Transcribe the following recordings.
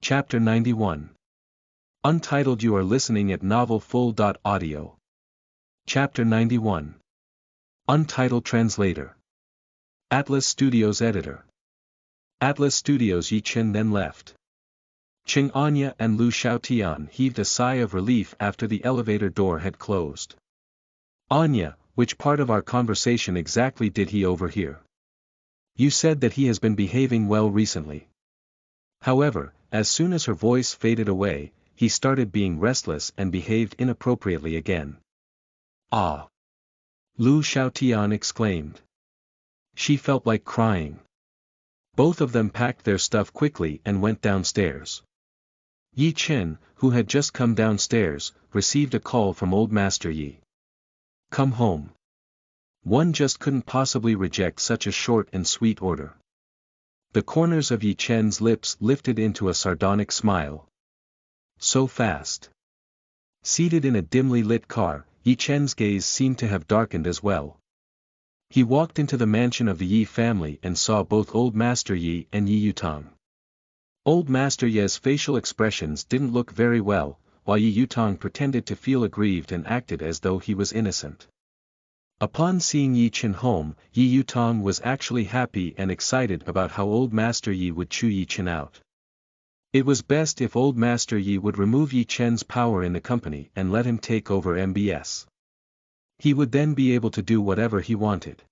Chapter 91. Untitled. You are listening at novelfull.audio. Chapter 91. Untitled Translator. Atlas Studios Editor. Atlas Studios. Yi Chen then left. Qing Anya and Lu Xiaotian heaved a sigh of relief after the elevator door had closed. Anya, which part of our conversation exactly did he overhear? You said that he has been behaving well recently. However, as soon as her voice faded away, he started being restless and behaved inappropriately again. Ah! Lu Xiaotian exclaimed. She felt like crying. Both of them packed their stuff quickly and went downstairs. Yi Chen, who had just come downstairs, received a call from old Master Yi. Come home. One just couldn't possibly reject such a short and sweet order. The corners of Yi Chen's lips lifted into a sardonic smile. So fast. Seated in a dimly lit car, Yi Chen's gaze seemed to have darkened as well. He walked into the mansion of the Yi family and saw both Old Master Yi and Yi Yutang. Old Master Yi's facial expressions didn't look very well, while Yi Yutang pretended to feel aggrieved and acted as though he was innocent. Upon seeing Yi Chen home, Yi Yutang was actually happy and excited about how Old Master Yi would chew Yi Chen out. It was best if Old Master Yi would remove Yi Chen's power in the company and let him take over MBS. He would then be able to do whatever he wanted.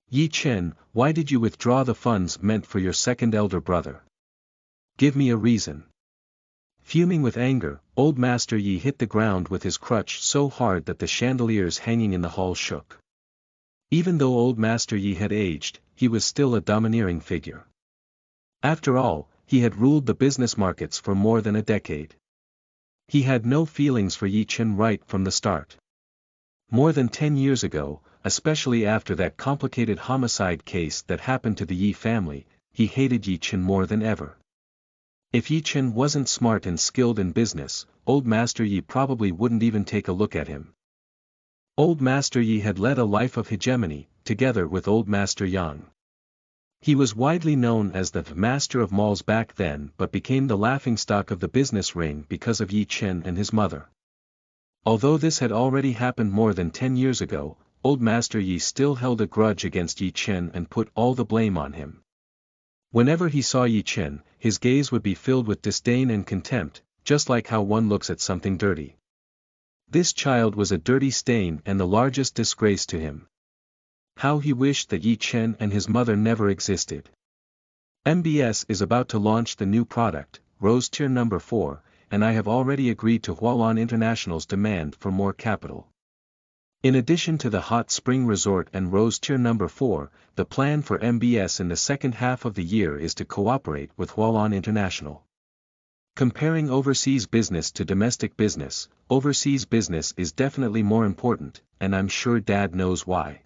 Yi Chen, why did you withdraw the funds meant for your second elder brother? Give me a reason. Fuming with anger, Old Master Yi hit the ground with his crutch so hard that the chandeliers hanging in the hall shook. Even though Old Master Yi had aged, he was still a domineering figure. After all, he had ruled the business markets for more than a decade. He had no feelings for Yi Chen right from the start. More than 10 years ago, especially after that complicated homicide case that happened to the Yi family, he hated Yi Chen more than ever. If Yi Chen wasn't smart and skilled in business, Old Master Yi probably wouldn't even take a look at him. Old Master Yi had led a life of hegemony, together with Old Master Yang. He was widely known as the master of malls back then but became the laughingstock of the business ring because of Yi Chen and his mother. Although this had already happened more than 10 years ago, Old Master Yi still held a grudge against Yi Chen and put all the blame on him. Whenever he saw Yi Chen, his gaze would be filled with disdain and contempt, just like how one looks at something dirty. This child was a dirty stain and the largest disgrace to him. How he wished that Yi Chen and his mother never existed. MBS is about to launch the new product, Rose Tier No. 4, and I have already agreed to Hualan International's demand for more capital. In addition to the Hot Spring Resort and Rose Tier No. 4, the plan for MBS in the second half of the year is to cooperate with Hualan International. Comparing overseas business to domestic business, overseas business is definitely more important, and I'm sure Dad knows why.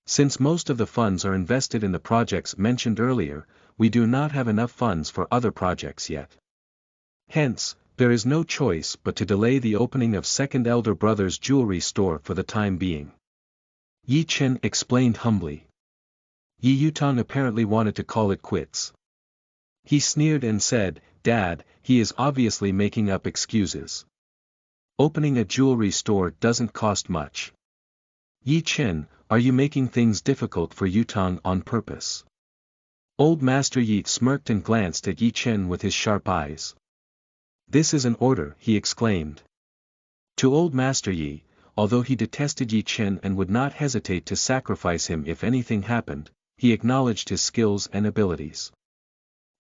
Since most of the funds are invested in the projects mentioned earlier, we do not have enough funds for other projects yet. Hence, there is no choice but to delay the opening of second elder brother's jewelry store for the time being. Yi Chen explained humbly. Yi Yutang apparently wanted to call it quits. He sneered and said, Dad, he is obviously making up excuses. Opening a jewelry store doesn't cost much. Yi Chen, are you making things difficult for Yutang on purpose? Old Master Yi smirked and glanced at Yi Chen with his sharp eyes. This is an order, he exclaimed. To Old Master Yi, although he detested Yi Chen and would not hesitate to sacrifice him if anything happened, he acknowledged his skills and abilities.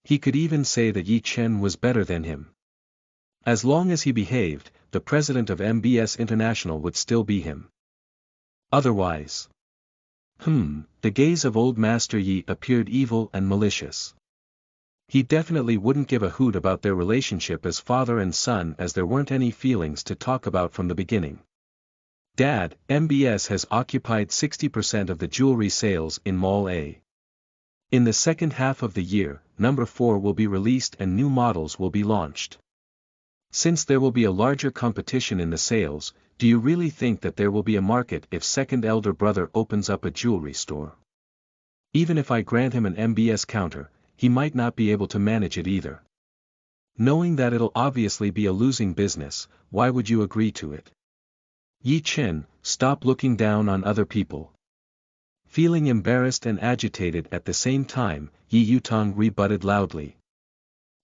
He could even say that Yi Chen was better than him. As long as he behaved, the president of MBS International would still be him. Otherwise. The gaze of Old Master Yi appeared evil and malicious. He definitely wouldn't give a hoot about their relationship as father and son as there weren't any feelings to talk about from the beginning. Dad, MBS has occupied 60% of the jewelry sales in Mall A. In the second half of the year, No. 4 will be released and new models will be launched. Since there will be a larger competition in the sales, do you really think that there will be a market if second elder brother opens up a jewelry store? Even if I grant him an MBS counter, he might not be able to manage it either. Knowing that it'll obviously be a losing business, why would you agree to it? Yi Chen, stop looking down on other people. Feeling embarrassed and agitated at the same time, Yi Yutong rebutted loudly.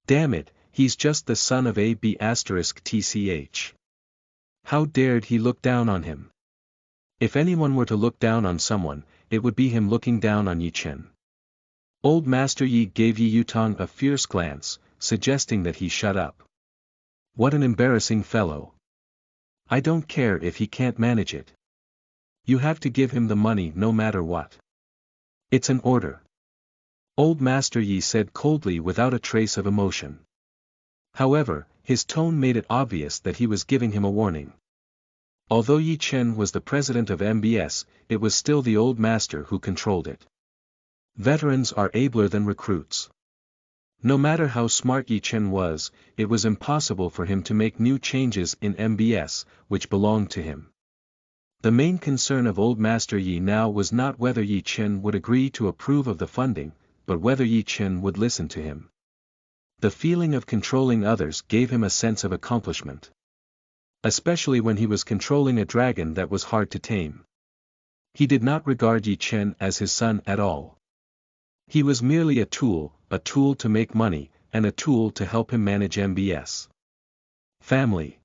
Damn it, he's just the son of A.B**tch. How dared he look down on him? If anyone were to look down on someone, it would be him looking down on Yi Chen. Old Master Yi gave Yi Yutong a fierce glance, suggesting that he shut up. What an embarrassing fellow. I don't care if he can't manage it. You have to give him the money no matter what. It's an order. Old Master Yi said coldly without a trace of emotion. However, his tone made it obvious that he was giving him a warning. Although Yi Chen was the president of MBS, it was still the old master who controlled it. Veterans are abler than recruits. No matter how smart Yi Chen was, it was impossible for him to make new changes in MBS, which belonged to him. The main concern of old Master Yi now was not whether Yi Chen would agree to approve of the funding, but whether Yi Chen would listen to him. The feeling of controlling others gave him a sense of accomplishment. Especially when he was controlling a dragon that was hard to tame. He did not regard Yi Chen as his son at all. He was merely a tool to make money, and a tool to help him manage MBS. Family.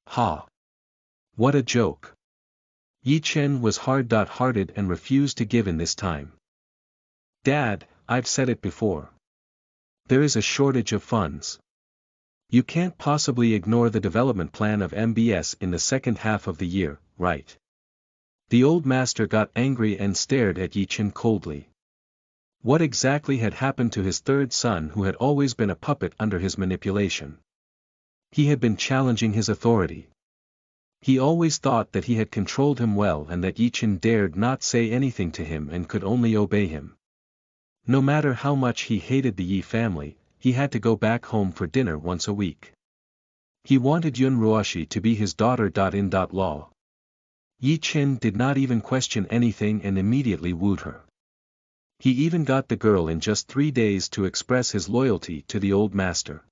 Ha! What a joke. Yi Chen was hard-hearted and refused to give in this time. Dad, I've said it before. There is a shortage of funds. You can't possibly ignore the development plan of MBS in the second half of the year, right? The old master got angry and stared at Yi Chen coldly. What exactly had happened to his third son who had always been a puppet under his manipulation? He had been challenging his authority. He always thought that he had controlled him well and that Yi Chen dared not say anything to him and could only obey him. No matter how much he hated the Yi family, he had to go back home for dinner once a week. He wanted Yuan Wife to be his daughter-in-law. Yi Chen did not even question anything and immediately wooed her. He even got the girl in just 3 days to express his loyalty to the old master.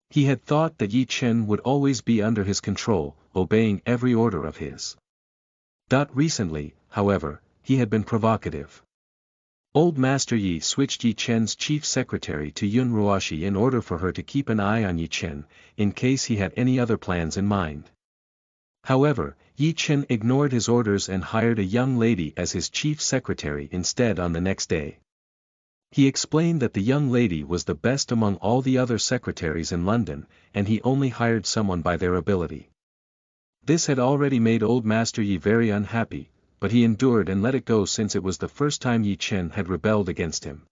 He had thought that Yi Chen would always be under his control, obeying every order of his. Recently, however, he had been provocative. Old Master Yi switched Yi Chen's chief secretary to Yuan Wife in order for her to keep an eye on Yi Chen, in case he had any other plans in mind. However, Yi Chen ignored his orders and hired a young lady as his chief secretary instead on the next day. He explained that the young lady was the best among all the other secretaries in London, and he only hired someone by their ability. This had already made Old Master Yi very unhappy, but he endured and let it go since it was the first time Yi Chen had rebelled against him.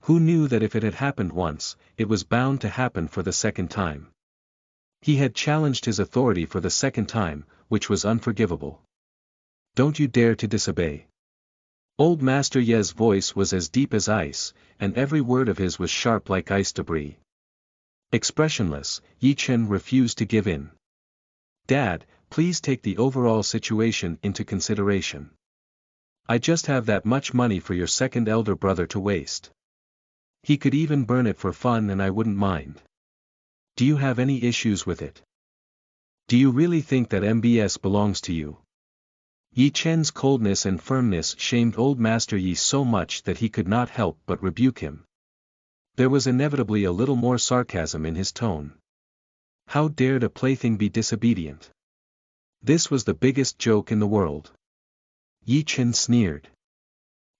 Who knew that if it had happened once, it was bound to happen for the second time? He had challenged his authority for the second time, which was unforgivable. Don't you dare to disobey. Old Master Yi's voice was as deep as ice, and every word of his was sharp like ice debris. Expressionless, Yi Chen refused to give in. Dad, please take the overall situation into consideration. I just have that much money for your second elder brother to waste. He could even burn it for fun and I wouldn't mind. Do you have any issues with it? Do you really think that MBS belongs to you? Yi Chen's coldness and firmness shamed Old Master Yi so much that he could not help but rebuke him. There was inevitably a little more sarcasm in his tone. How dared a plaything be disobedient? This was the biggest joke in the world. Yi Chen sneered.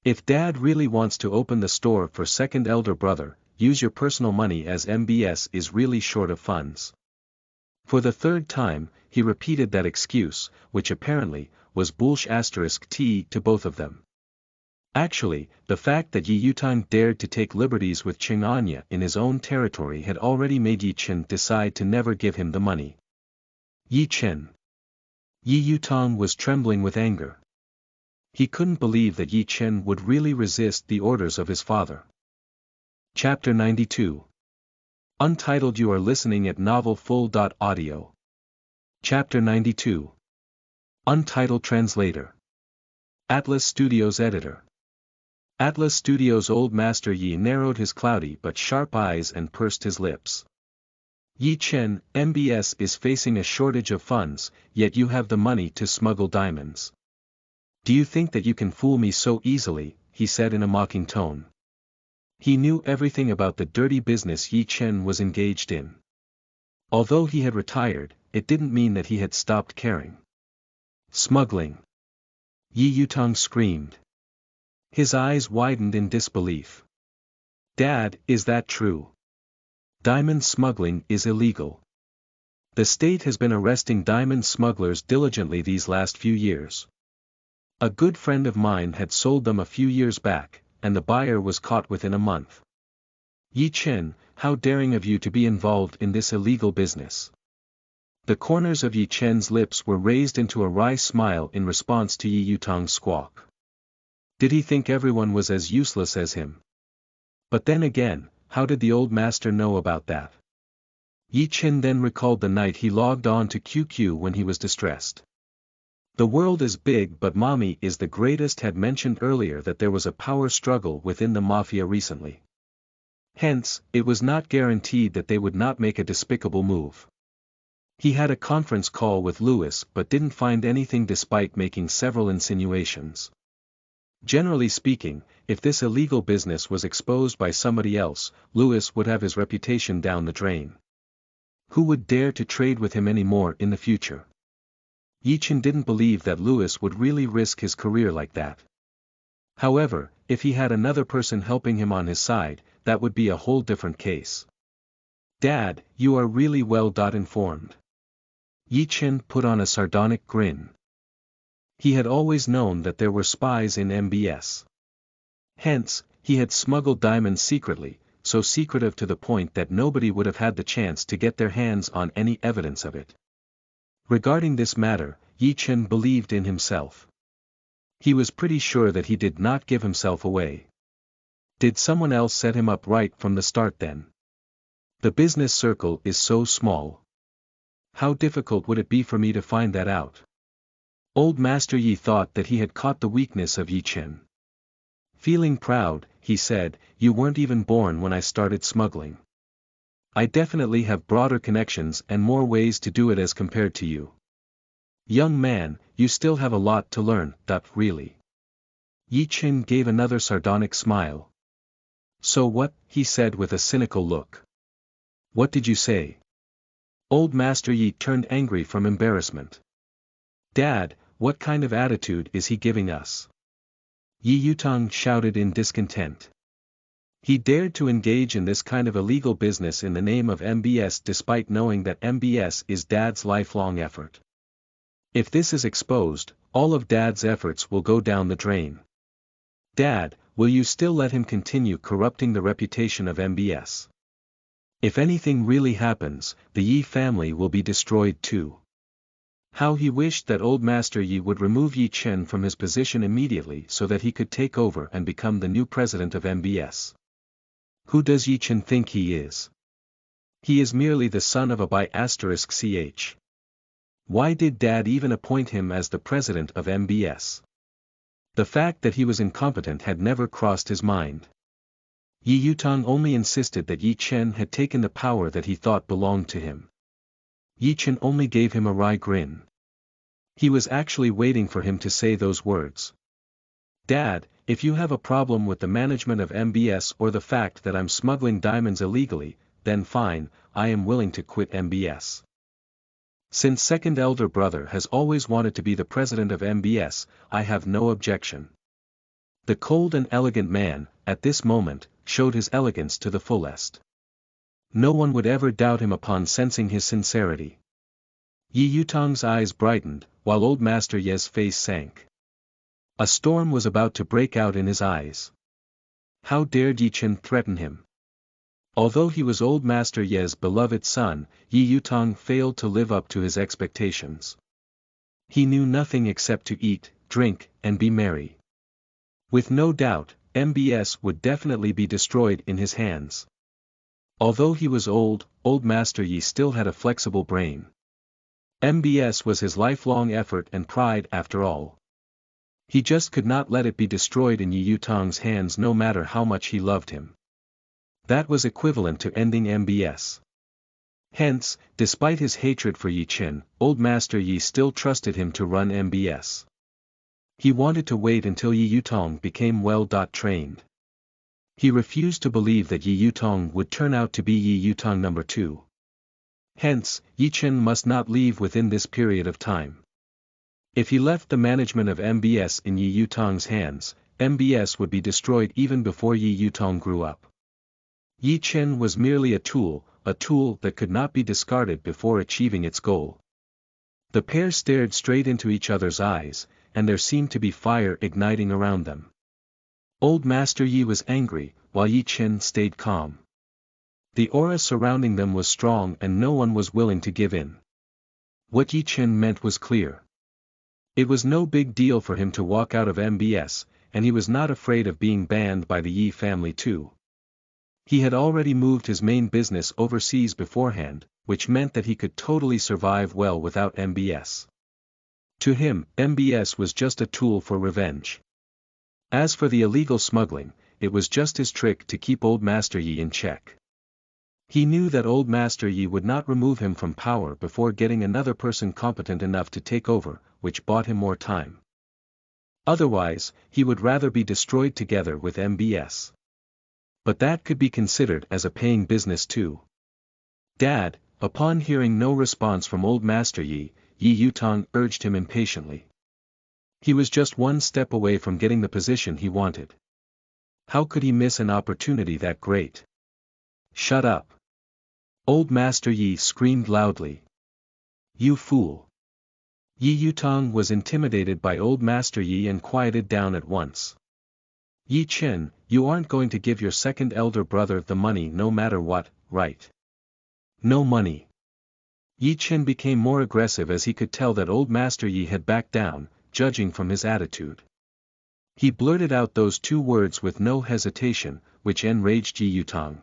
If Dad really wants to open the store for second elder brother, use your personal money as MBS is really short of funds. For the third time, he repeated that excuse, which apparently was bullsh*t to both of them. Actually, the fact that Yi Yutong dared to take liberties with Qing'anya in his own territory had already made Yi Chen decide to never give him the money. Yi Chen. Yi Yutong was trembling with anger. He couldn't believe that Yi Chen would really resist the orders of his father. Chapter 92. Untitled. You are listening at novelfull.audio. Chapter 92. Untitled Translator. Atlas Studios Editor. Atlas Studios. Old Master Yi narrowed his cloudy but sharp eyes and pursed his lips. Yi Chen, MBS is facing a shortage of funds, yet you have the money to smuggle diamonds. Do you think that you can fool me so easily, he said in a mocking tone. He knew everything about the dirty business Yi Chen was engaged in. Although he had retired, it didn't mean that he had stopped caring. Smuggling. Yi Yutong screamed. His eyes widened in disbelief. Dad, is that true? Diamond smuggling is illegal. The state has been arresting diamond smugglers diligently these last few years. A good friend of mine had sold them a few years back, and the buyer was caught within a month. Yi Chen, how daring of you to be involved in this illegal business. The corners of Yi Chen's lips were raised into a wry smile in response to Yi Yutong's squawk. Did he think everyone was as useless as him? But then again, how did the old master know about that? Yi Chen then recalled the night he logged on to QQ when he was distressed. The world is big but mommy is the greatest had mentioned earlier that there was a power struggle within the mafia recently. Hence, it was not guaranteed that they would not make a despicable move. He had a conference call with Lewis but didn't find anything despite making several insinuations. Generally speaking, if this illegal business was exposed by somebody else, Lewis would have his reputation down the drain. Who would dare to trade with him anymore in the future? Yi Chen didn't believe that Lewis would really risk his career like that. However, if he had another person helping him on his side, that would be a whole different case. Dad, you are really well informed. Yi Chen put on a sardonic grin. He had always known that there were spies in MBS. Hence, he had smuggled diamonds secretly, so secretive to the point that nobody would have had the chance to get their hands on any evidence of it. Regarding this matter, Yi Chen believed in himself. He was pretty sure that he did not give himself away. Did someone else set him up right from the start then? The business circle is so small. How difficult would it be for me to find that out? Old Master Yi thought that he had caught the weakness of Yi Chen. Feeling proud, he said, you weren't even born when I started smuggling. I definitely have broader connections and more ways to do it as compared to you. Young man, you still have a lot to learn, really. Yi Chen gave another sardonic smile. So what, he said with a cynical look. What did you say? Old Master Yi turned angry from embarrassment. Dad, what kind of attitude is he giving us? Yi Yutong shouted in discontent. He dared to engage in this kind of illegal business in the name of MBS despite knowing that MBS is Dad's lifelong effort. If this is exposed, all of Dad's efforts will go down the drain. Dad, will you still let him continue corrupting the reputation of MBS? If anything really happens, the Yi family will be destroyed too. How he wished that old Master Yi would remove Yi Chen from his position immediately so that he could take over and become the new president of MBS. Who does Yi Chen think he is? He is merely the son of a *ch. Why did Dad even appoint him as the president of MBS? The fact that he was incompetent had never crossed his mind. Yi Yutong only insisted that Yi Chen had taken the power that he thought belonged to him. Yi Chen only gave him a wry grin. He was actually waiting for him to say those words. Dad, if you have a problem with the management of MBS or the fact that I'm smuggling diamonds illegally, then fine, I am willing to quit MBS. Since second elder brother has always wanted to be the president of MBS, I have no objection. The cold and elegant man, at this moment, showed his elegance to the fullest. No one would ever doubt him upon sensing his sincerity. Yi Yutong's eyes brightened, while old Master Ye's face sank. A storm was about to break out in his eyes. How dared Yi Chen threaten him? Although he was old Master Ye's beloved son, Yi Yutong failed to live up to his expectations. He knew nothing except to eat, drink, and be merry. With no doubt, MBS would definitely be destroyed in his hands. Although he was old Master Yi still had a flexible brain. MBS was his lifelong effort and pride after all. He just could not let it be destroyed in Yi Yutong's hands no matter how much he loved him. That was equivalent to ending MBS. Hence, despite his hatred for Yi Chen, Old Master Yi still trusted him to run MBS. He wanted to wait until Yi Yutong became well-trained. He refused to believe that Yi Yutong would turn out to be Yi Yutong number 2. Hence, Yi Chen must not leave within this period of time. If he left the management of MBS in Yi Yutong's hands, MBS would be destroyed even before Yi Yutong grew up. Yi Chen was merely a tool that could not be discarded before achieving its goal. The pair stared straight into each other's eyes, and there seemed to be fire igniting around them. Old Master Yi was angry, while Yi Chen stayed calm. The aura surrounding them was strong and no one was willing to give in. What Yi Chen meant was clear. It was no big deal for him to walk out of MBS, and he was not afraid of being banned by the Yi family too. He had already moved his main business overseas beforehand, which meant that he could totally survive well without MBS. To him, MBS was just a tool for revenge. As for the illegal smuggling, it was just his trick to keep Old Master Yi in check. He knew that Old Master Yi would not remove him from power before getting another person competent enough to take over, which bought him more time. Otherwise, he would rather be destroyed together with MBS. But that could be considered as a paying business too. Dad, upon hearing no response from Old Master Yi, Yi Yutong urged him impatiently. He was just one step away from getting the position he wanted. How could he miss an opportunity that great? Shut up! Old Master Yi screamed loudly. You fool! Yi Yutong was intimidated by Old Master Yi and quieted down at once. Yi Chen, you aren't going to give your second elder brother the money no matter what, right? No money. Yi Chen became more aggressive as he could tell that Old Master Yi had backed down, judging from his attitude. He blurted out those 2 words with no hesitation, which enraged Yi Yutong.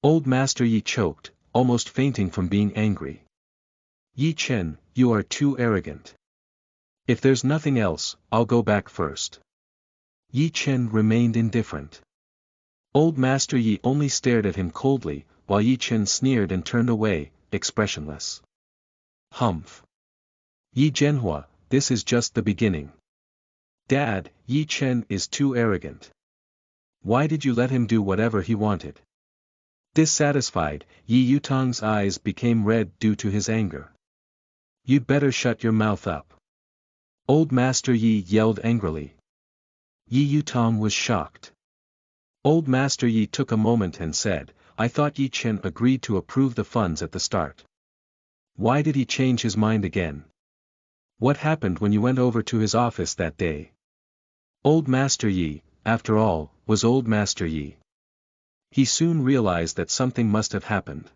Old Master Yi choked, almost fainting from being angry. Yi Chen, you are too arrogant. If there's nothing else, I'll go back first. Yi Chen remained indifferent. Old Master Yi only stared at him coldly, while Yi Chen sneered and turned away, expressionless. Humph! Yi Zhenhua, this is just the beginning. Dad, Yi Chen is too arrogant. Why did you let him do whatever he wanted? Dissatisfied, Yi Yutong's eyes became red due to his anger. You'd better shut your mouth up. Old Master Yi yelled angrily. Yi Yutong was shocked. Old Master Yi took a moment and said, I thought Yi Chen agreed to approve the funds at the start. Why did he change his mind again? What happened when you went over to his office that day? Old Master Yi, after all, was Old Master Yi. He soon realized that something must have happened.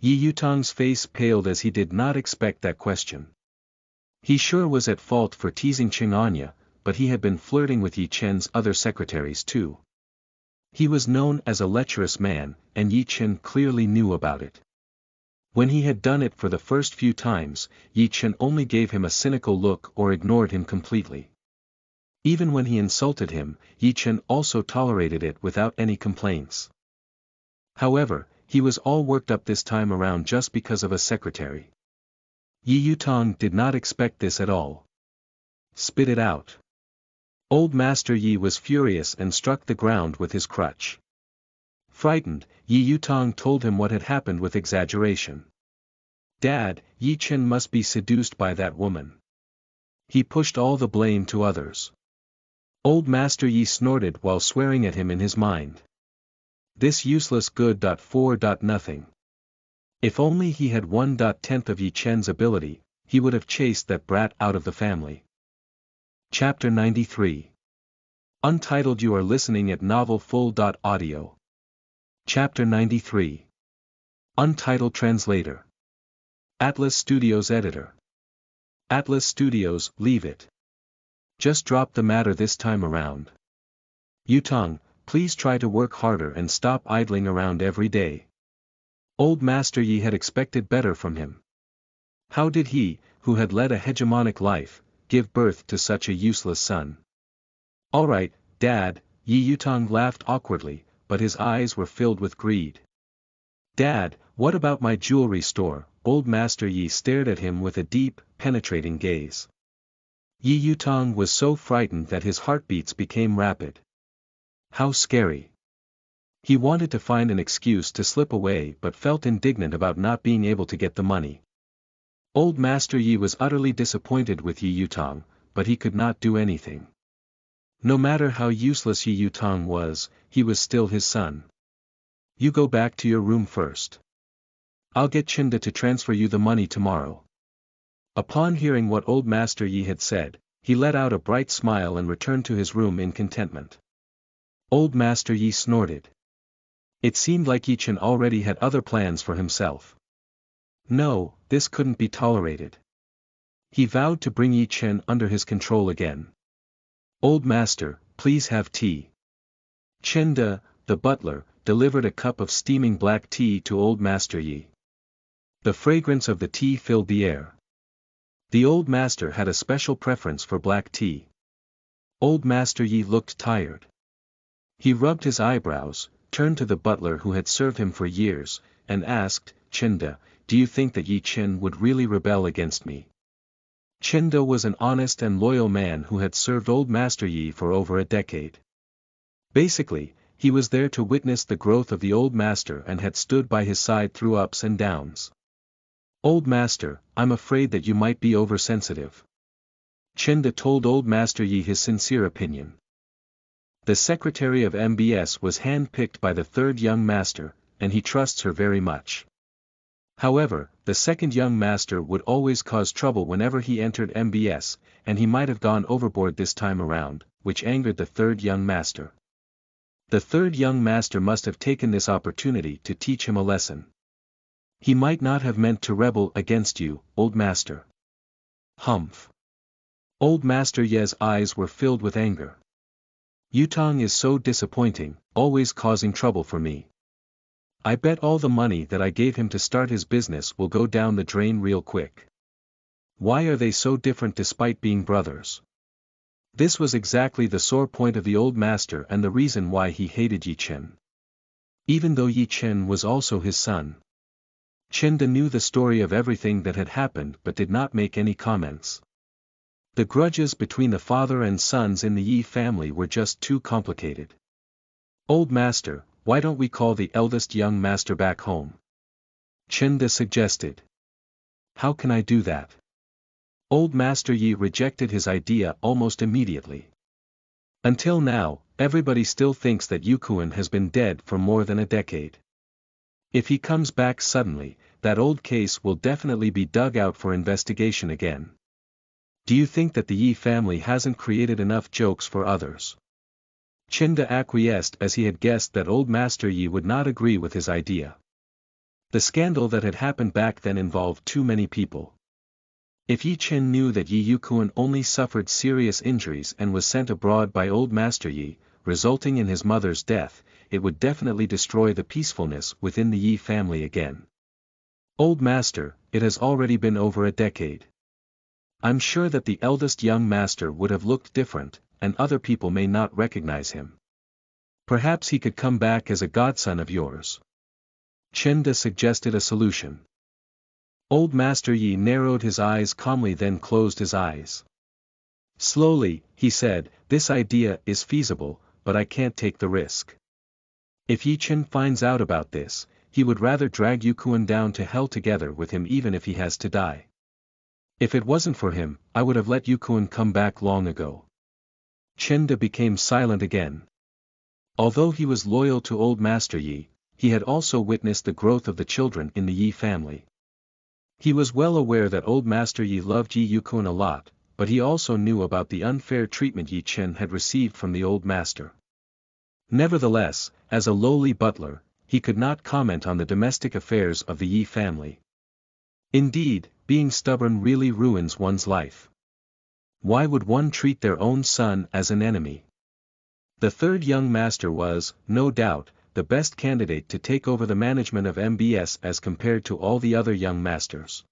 Yi Yutong's face paled as he did not expect that question. He sure was at fault for teasing Chinganya, but he had been flirting with Yi Chen's other secretaries too. He was known as a lecherous man, and Yi Chen clearly knew about it. When he had done it for the first few times, Yi Chen only gave him a cynical look or ignored him completely. Even when he insulted him, Yi Chen also tolerated it without any complaints. However, he was all worked up this time around just because of a secretary. Yi Yutong did not expect this at all. Spit it out. Old Master Yi was furious and struck the ground with his crutch. Frightened, Yi Yutong told him what had happened with exaggeration. Dad, Yi Chen must be seduced by that woman. He pushed all the blame to others. Old Master Yi snorted while swearing at him in his mind. This useless good. For nothing. If only he had 1/10 of Yi Chen's ability, he would have chased that brat out of the family. Chapter 93. Untitled. You are listening at novelfull.audio. Chapter 93. Untitled. Translator. Atlas Studios Editor. Atlas Studios, leave it. Just drop the matter this time around. Yutong, please try to work harder and stop idling around every day. Old Master Yi had expected better from him. How did he, who had led a hegemonic life, give birth to such a useless son? Alright, Dad, Yi Yutong laughed awkwardly, but his eyes were filled with greed. Dad, what about my jewelry store? Old Master Yi stared at him with a deep, penetrating gaze. Yi Yutong was so frightened that his heartbeats became rapid. How scary. He wanted to find an excuse to slip away but felt indignant about not being able to get the money. Old Master Yi was utterly disappointed with Yi Yutong, but he could not do anything. No matter how useless Yi Yutong was, he was still his son. You go back to your room first. I'll get Chinda to transfer you the money tomorrow. Upon hearing what Old Master Yi had said, he let out a bright smile and returned to his room in contentment. Old Master Yi snorted. It seemed like Yi Chen already had other plans for himself. No, this couldn't be tolerated. He vowed to bring Yi Chen under his control again. Old Master, please have tea. Chinda, the butler, delivered a cup of steaming black tea to Old Master Yi. The fragrance of the tea filled the air. The Old Master had a special preference for black tea. Old Master Yi looked tired. He rubbed his eyebrows, turned to the butler who had served him for years, and asked, Chinda, do you think that Yi Chen would really rebel against me? Chinda was an honest and loyal man who had served Old Master Yi for over a decade. Basically, he was there to witness the growth of the Old Master and had stood by his side through ups and downs. Old Master, I'm afraid that you might be oversensitive. Chinda told Old Master Yi his sincere opinion. The secretary of MBS was hand-picked by the third young master, and he trusts her very much. However, the second young master would always cause trouble whenever he entered MBS, and he might have gone overboard this time around, which angered the third young master. The third young master must have taken this opportunity to teach him a lesson. He might not have meant to rebel against you, Old Master. Humph. Old Master Ye's eyes were filled with anger. Yutong is so disappointing, always causing trouble for me. I bet all the money that I gave him to start his business will go down the drain real quick. Why are they so different despite being brothers? This was exactly the sore point of the Old Master and the reason why he hated Yi Chen. Even though Yi Chen was also his son. Chinda knew the story of everything that had happened but did not make any comments. The grudges between the father and sons in the Yi family were just too complicated. Old Master, why don't we call the eldest young master back home? Chinda suggested. How can I do that? Old Master Yi rejected his idea almost immediately. Until now, everybody still thinks that Yukuan has been dead for more than a decade. If he comes back suddenly, that old case will definitely be dug out for investigation again. Do you think that the Yi family hasn't created enough jokes for others? Chinda acquiesced as he had guessed that Old Master Yi would not agree with his idea. The scandal that had happened back then involved too many people. If Yi Chen knew that Yi Yukuan only suffered serious injuries and was sent abroad by Old Master Yi, resulting in his mother's death, it would definitely destroy the peacefulness within the Yi family again. Old Master, it has already been over a decade. I'm sure that the eldest young master would have looked different, and other people may not recognize him. Perhaps he could come back as a godson of yours. Chinda suggested a solution. Old Master Yi narrowed his eyes calmly, then closed his eyes. Slowly, he said, this idea is feasible, but I can't take the risk. If Yi Chen finds out about this, he would rather drag Yukuan down to hell together with him even if he has to die. If it wasn't for him, I would have let Yukuan come back long ago. Chinda became silent again. Although he was loyal to Old Master Yi, he had also witnessed the growth of the children in the Yi family. He was well aware that Old Master Yi loved Yi Yukuan a lot, but he also knew about the unfair treatment Yi Chen had received from the Old Master. Nevertheless, as a lowly butler, he could not comment on the domestic affairs of the Yi family. Indeed, being stubborn really ruins one's life. Why would one treat their own son as an enemy? The third young master was, no doubt, the best candidate to take over the management of MBS as compared to all the other young masters.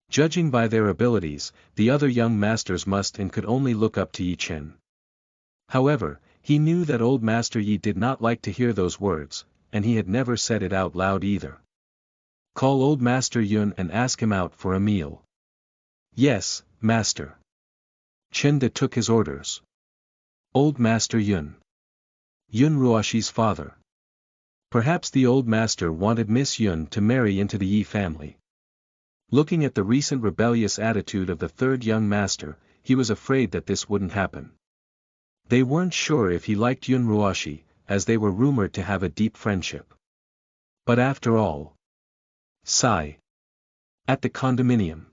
Judging by their abilities, the other young masters must and could only look up to Yi Chen. However, he knew that Old Master Yi did not like to hear those words, and he had never said it out loud either. Call old Master Yuan and ask him out for a meal. Yes, Master. Chinda took his orders. Old Master Yuan. Yun Ruoshi's father. Perhaps the old master wanted Miss Yun to marry into the Yi family. Looking at the recent rebellious attitude of the third young master, he was afraid that this wouldn't happen. They weren't sure if he liked Yun Ruoshi, as they were rumored to have a deep friendship. But after all. Sigh. At the condominium.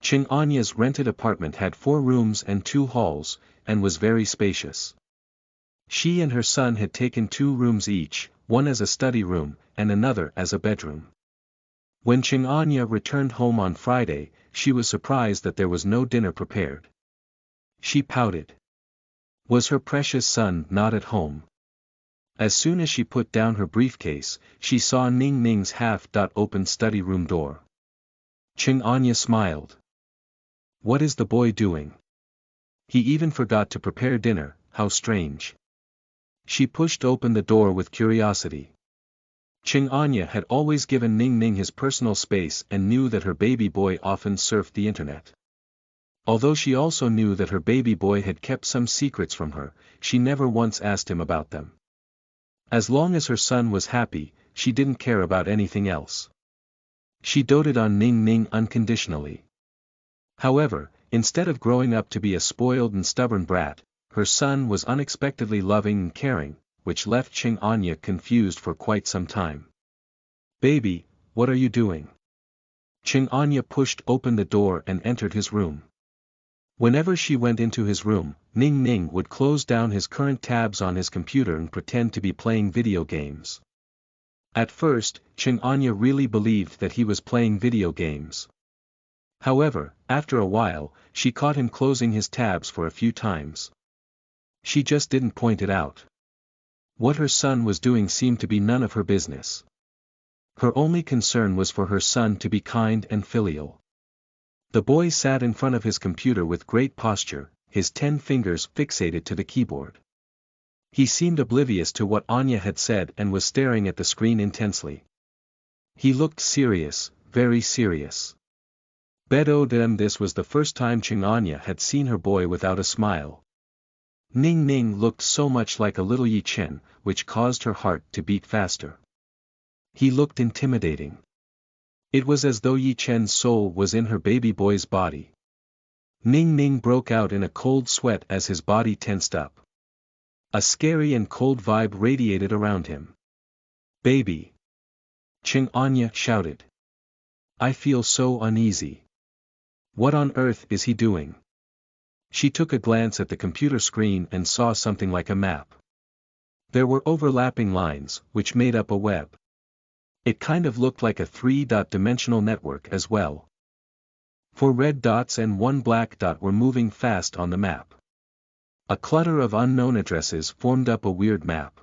Ching Anya's rented apartment had 4 rooms and 2 halls, and was very spacious. She and her son had taken 2 rooms each, one as a study room, and another as a bedroom. When Ching Anya returned home on Friday, she was surprised that there was no dinner prepared. She pouted. Was her precious son not at home? As soon as she put down her briefcase, she saw Ning Ning's half-open study room door. Ching Anya smiled. What is the boy doing? He even forgot to prepare dinner, how strange. She pushed open the door with curiosity. Ching Anya had always given Ning Ning his personal space and knew that her baby boy often surfed the internet. Although she also knew that her baby boy had kept some secrets from her, she never once asked him about them. As long as her son was happy, she didn't care about anything else. She doted on Ning Ning unconditionally. However, instead of growing up to be a spoiled and stubborn brat, her son was unexpectedly loving and caring, which left Ching Anya confused for quite some time. Baby, what are you doing? Ching Anya pushed open the door and entered his room. Whenever she went into his room, Ning Ning would close down his current tabs on his computer and pretend to be playing video games. At first, Ching Anya really believed that he was playing video games. However, after a while, she caught him closing his tabs for a few times. She just didn't point it out. What her son was doing seemed to be none of her business. Her only concern was for her son to be kind and filial. The boy sat in front of his computer with great posture, his 10 fingers fixated to the keyboard. He seemed oblivious to what Anya had said and was staring at the screen intensely. He looked serious, very serious. This was the first time Ching Anya had seen her boy without a smile. Ning Ning looked so much like a little Yi Chen, which caused her heart to beat faster. He looked intimidating. It was as though Yi Chen's soul was in her baby boy's body. Ning Ning broke out in a cold sweat as his body tensed up. A scary and cold vibe radiated around him. Baby! Ching Anya shouted. I feel so uneasy. What on earth is he doing? She took a glance at the computer screen and saw something like a map. There were overlapping lines, which made up a web. It kind of looked like a 3-dimensional network as well. 4 red dots and 1 black dot were moving fast on the map. A clutter of unknown addresses formed up a weird map.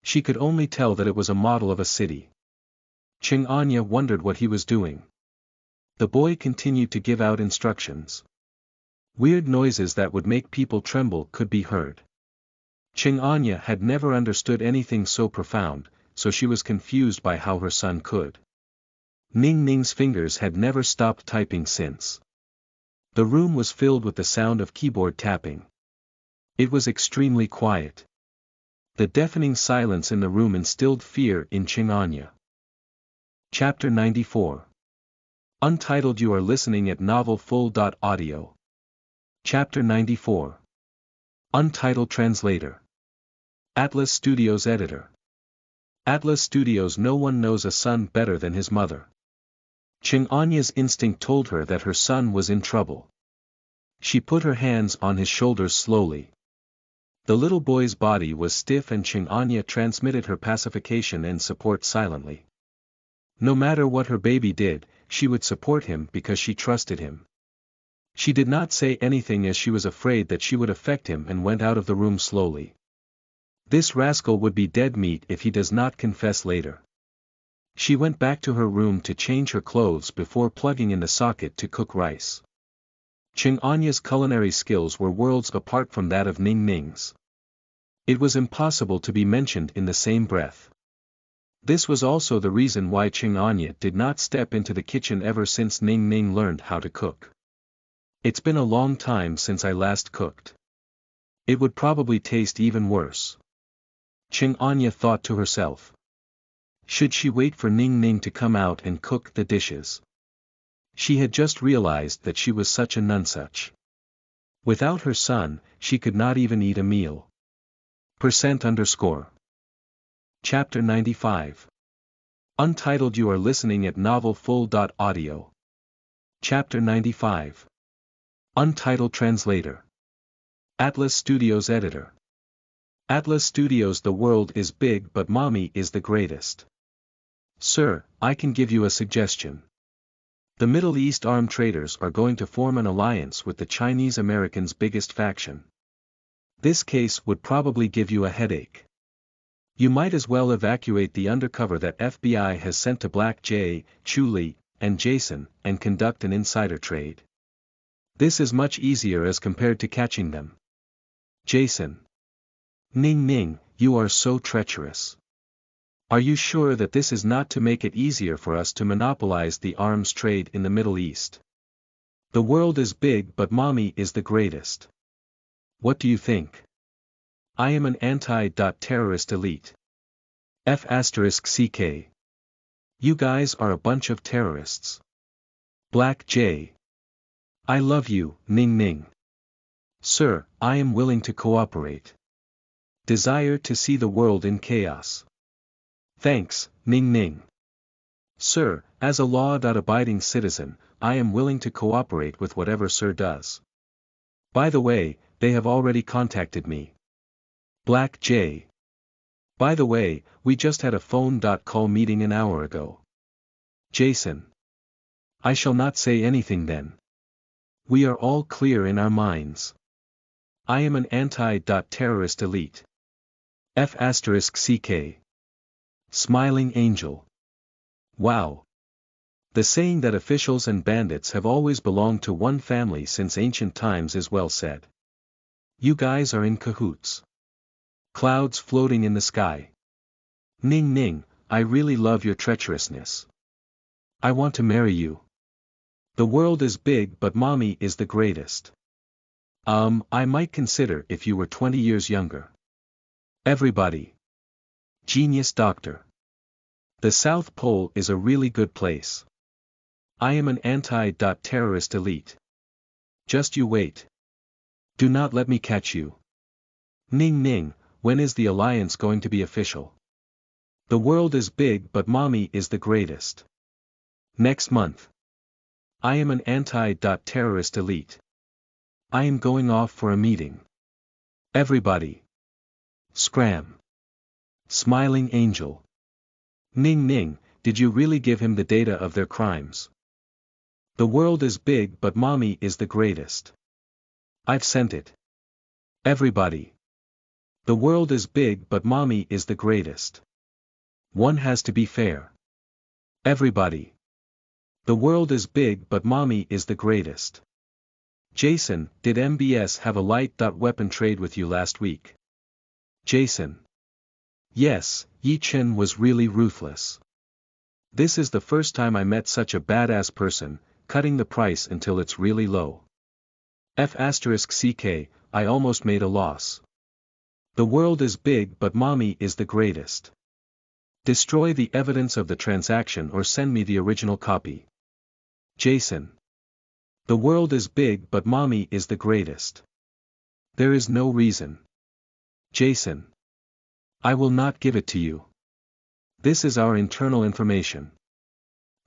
She could only tell that it was a model of a city. Ching Anya wondered what he was doing. The boy continued to give out instructions. Weird noises that would make people tremble could be heard. Ching Anya had never understood anything so profound, so she was confused by how her son could. Ning Ning's fingers had never stopped typing since. The room was filled with the sound of keyboard tapping. It was extremely quiet. The deafening silence in the room instilled fear in Ching Anya. Chapter 94. Untitled. You are listening at novelfull.audio. Chapter 94. Untitled Translator. Atlas Studios Editor. Atlas Studios. No one knows a son better than his mother. Ching Anya's instinct told her that her son was in trouble. She put her hands on his shoulders slowly. The little boy's body was stiff and Ching Anya transmitted her pacification and support silently. No matter what her baby did, she would support him because she trusted him. She did not say anything as she was afraid that she would affect him and went out of the room slowly. This rascal would be dead meat if he does not confess later. She went back to her room to change her clothes before plugging in the socket to cook rice. Ching Anya's culinary skills were worlds apart from that of Ning Ning's. It was impossible to be mentioned in the same breath. This was also the reason why Ching Anya did not step into the kitchen ever since Ning Ning learned how to cook. It's been a long time since I last cooked. It would probably taste even worse. Ching Anya thought to herself. Should she wait for Ning Ning to come out and cook the dishes? She had just realized that she was such a nonsuch. Without her son, she could not even eat a meal. %_. Chapter 95. Untitled. You are listening at novelfull.audio. Chapter 95. Untitled Translator. Atlas Studios Editor. Atlas Studios. The world is big but mommy is the greatest. Sir, I can give you a suggestion. The Middle East armed traders are going to form an alliance with the Chinese Americans' biggest faction. This case would probably give you a headache. You might as well evacuate the undercover that FBI has sent to Black J, Chuli, and Jason, and conduct an insider trade. This is much easier as compared to catching them. Jason. Ning Ning, you are so treacherous. Are you sure that this is not to make it easier for us to monopolize the arms trade in the Middle East? The world is big but mommy is the greatest. What do you think? I am an anti-terrorist elite. F***CK. You guys are a bunch of terrorists. Black J. I love you, Ning Ning. Sir, I am willing to cooperate. Desire to see the world in chaos. Thanks, Ning Ning. Sir, as a law-abiding citizen, I am willing to cooperate with whatever Sir does. By the way, they have already contacted me. Black J. By the way, we just had a phone call meeting an hour ago. Jason. I shall not say anything then. We are all clear in our minds. I am an anti-terrorist elite. F***CK. Smiling Angel. Wow. The saying that officials and bandits have always belonged to one family since ancient times is well said. You guys are in cahoots. Clouds floating in the sky. Ning Ning, I really love your treacherousness. I want to marry you. The world is big but mommy is the greatest. I might consider if you were 20 years younger. Everybody. Genius Doctor. The South Pole is a really good place. I am an anti-terrorist elite. Just you wait. Do not let me catch you. Ning Ning, when is the alliance going to be official? The world is big but mommy is the greatest. Next month. I am an anti-terrorist elite. I am going off for a meeting. Everybody. Scram. Smiling Angel. Ning Ning, did you really give him the data of their crimes? The world is big but mommy is the greatest. I've sent it. Everybody. The world is big but mommy is the greatest. One has to be fair. Everybody. The world is big but mommy is the greatest. Jason, did MBS have a light weapon trade with you last week? Jason. Yes, Yi Chen was really ruthless. This is the first time I met such a badass person, cutting the price until it's really low. F***CK, I almost made a loss. The world is big but mommy is the greatest. Destroy the evidence of the transaction or send me the original copy. Jason. The world is big but mommy is the greatest. There is no reason. Jason. I will not give it to you. This is our internal information.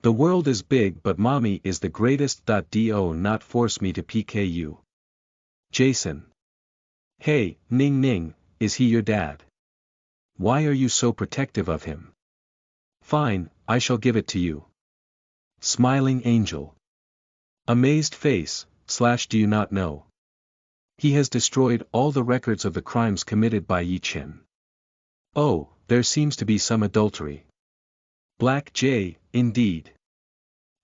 The world is big but mommy is the greatest. Do not force me to PK you. Jason. Hey, Ning Ning, is he your dad? Why are you so protective of him? Fine, I shall give it to you. Smiling Angel. Amazed face, / do you not know? He has destroyed all the records of the crimes committed by Yi Chen. Oh, there seems to be some adultery. Black J, indeed.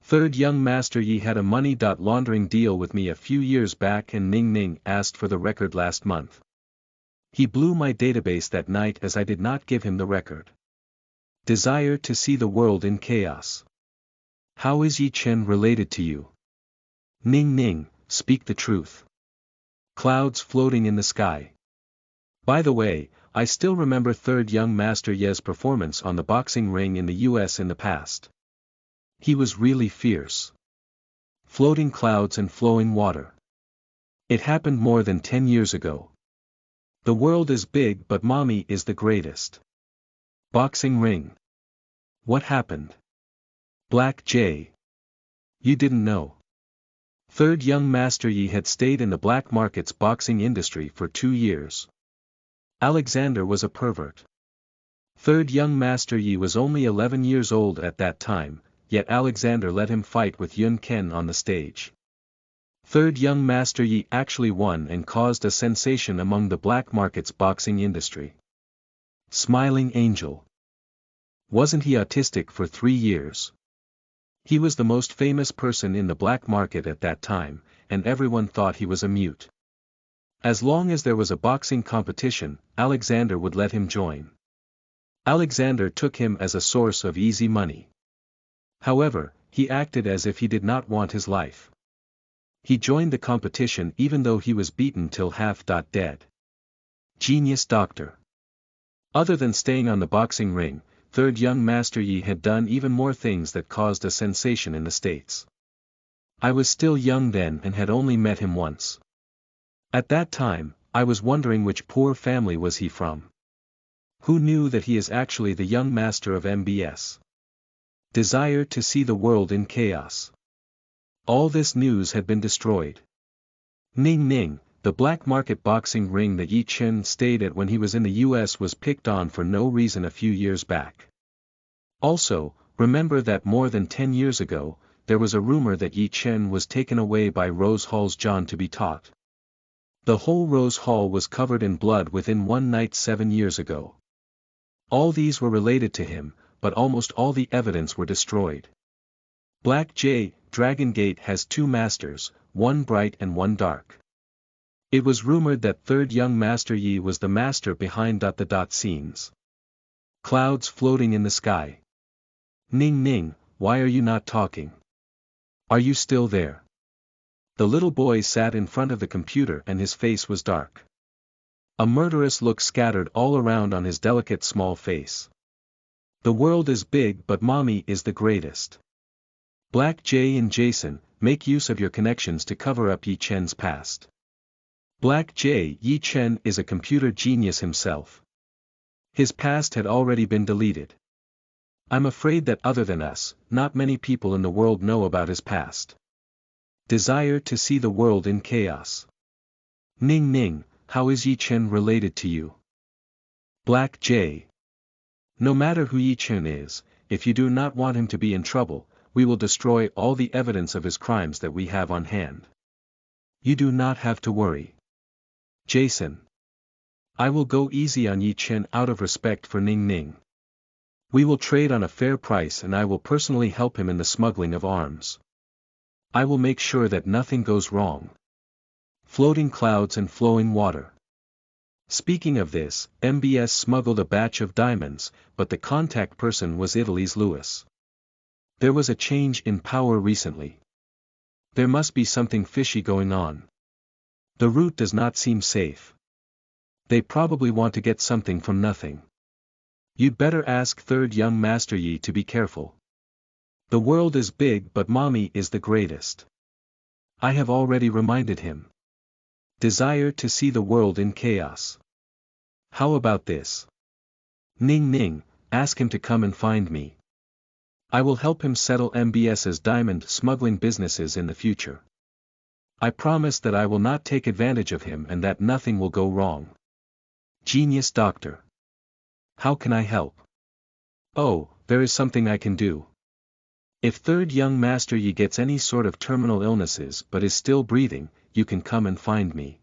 Third young master Yi had a money laundering deal with me a few years back and Ning Ning asked for the record last month. He blew my database that night as I did not give him the record. Desire to see the world in chaos. How is Yi Chen related to you? Ning Ning, speak the truth. Clouds floating in the sky. By the way, I still remember third young Master Ye's performance on the boxing ring in the US in the past. He was really fierce. Floating clouds and flowing water. It happened more than 10 years ago. The world is big but mommy is the greatest. Boxing ring. What happened? Black J. You didn't know. Third young Master Yi had stayed in the black market's boxing industry for 2 years. Alexander was a pervert. Third young Master Yi was only 11 years old at that time, yet Alexander let him fight with Yun Ken on the stage. Third young Master Yi actually won and caused a sensation among the black market's boxing industry. Smiling Angel. Wasn't he autistic for 3 years? He was the most famous person in the black market at that time, and everyone thought he was a mute. As long as there was a boxing competition, Alexander would let him join. Alexander took him as a source of easy money. However, he acted as if he did not want his life. He joined the competition even though he was beaten till half dead. Genius doctor. Other than staying on the boxing ring, third young Master Yi had done even more things that caused a sensation in the States. I was still young then and had only met him once. At that time, I was wondering which poor family was he from. Who knew that he is actually the young master of MBS? Desire to see the world in chaos. All this news had been destroyed. Ning Ning, the black market boxing ring that Yi Chen stayed at when he was in the US was picked on for no reason a few years back. Also, remember that more than 10 years ago, there was a rumor that Yi Chen was taken away by Rose Hall's John to be taught. The whole Rose Hall was covered in blood within one night 7 years ago. All these were related to him, but almost all the evidence were destroyed. Black J, Dragon Gate has 2 masters, one bright and one dark. It was rumored that third young Master Yi was the master behind the scenes. Clouds floating in the sky. Ning Ning, why are you not talking? Are you still there? The little boy sat in front of the computer and his face was dark. A murderous look scattered all around on his delicate small face. The world is big but mommy is the greatest. Black J and Jason, make use of your connections to cover up Yi Chen's past. Black J, Yi Chen is a computer genius himself. His past had already been deleted. I'm afraid that other than us, not many people in the world know about his past. Desire to see the world in chaos. Ning Ning, how is Yi Chen related to you? Black J. No matter who Yi Chen is, if you do not want him to be in trouble, we will destroy all the evidence of his crimes that we have on hand. You do not have to worry. Jason. I will go easy on Yi Chen out of respect for Ning Ning. We will trade on a fair price and I will personally help him in the smuggling of arms. I will make sure that nothing goes wrong. Floating clouds and flowing water. Speaking of this, MBS smuggled a batch of diamonds, but the contact person was Italy's Louis. There was a change in power recently. There must be something fishy going on. The route does not seem safe. They probably want to get something from nothing. You'd better ask third young Master Yi to be careful. The world is big but mommy is the greatest. I have already reminded him. Desire to see the world in chaos. How about this? Ning Ning, ask him to come and find me. I will help him settle MBS's diamond smuggling businesses in the future. I promise that I will not take advantage of him and that nothing will go wrong. Genius doctor. How can I help? Oh, there is something I can do. If third young Master Yi gets any sort of terminal illnesses but is still breathing, you can come and find me.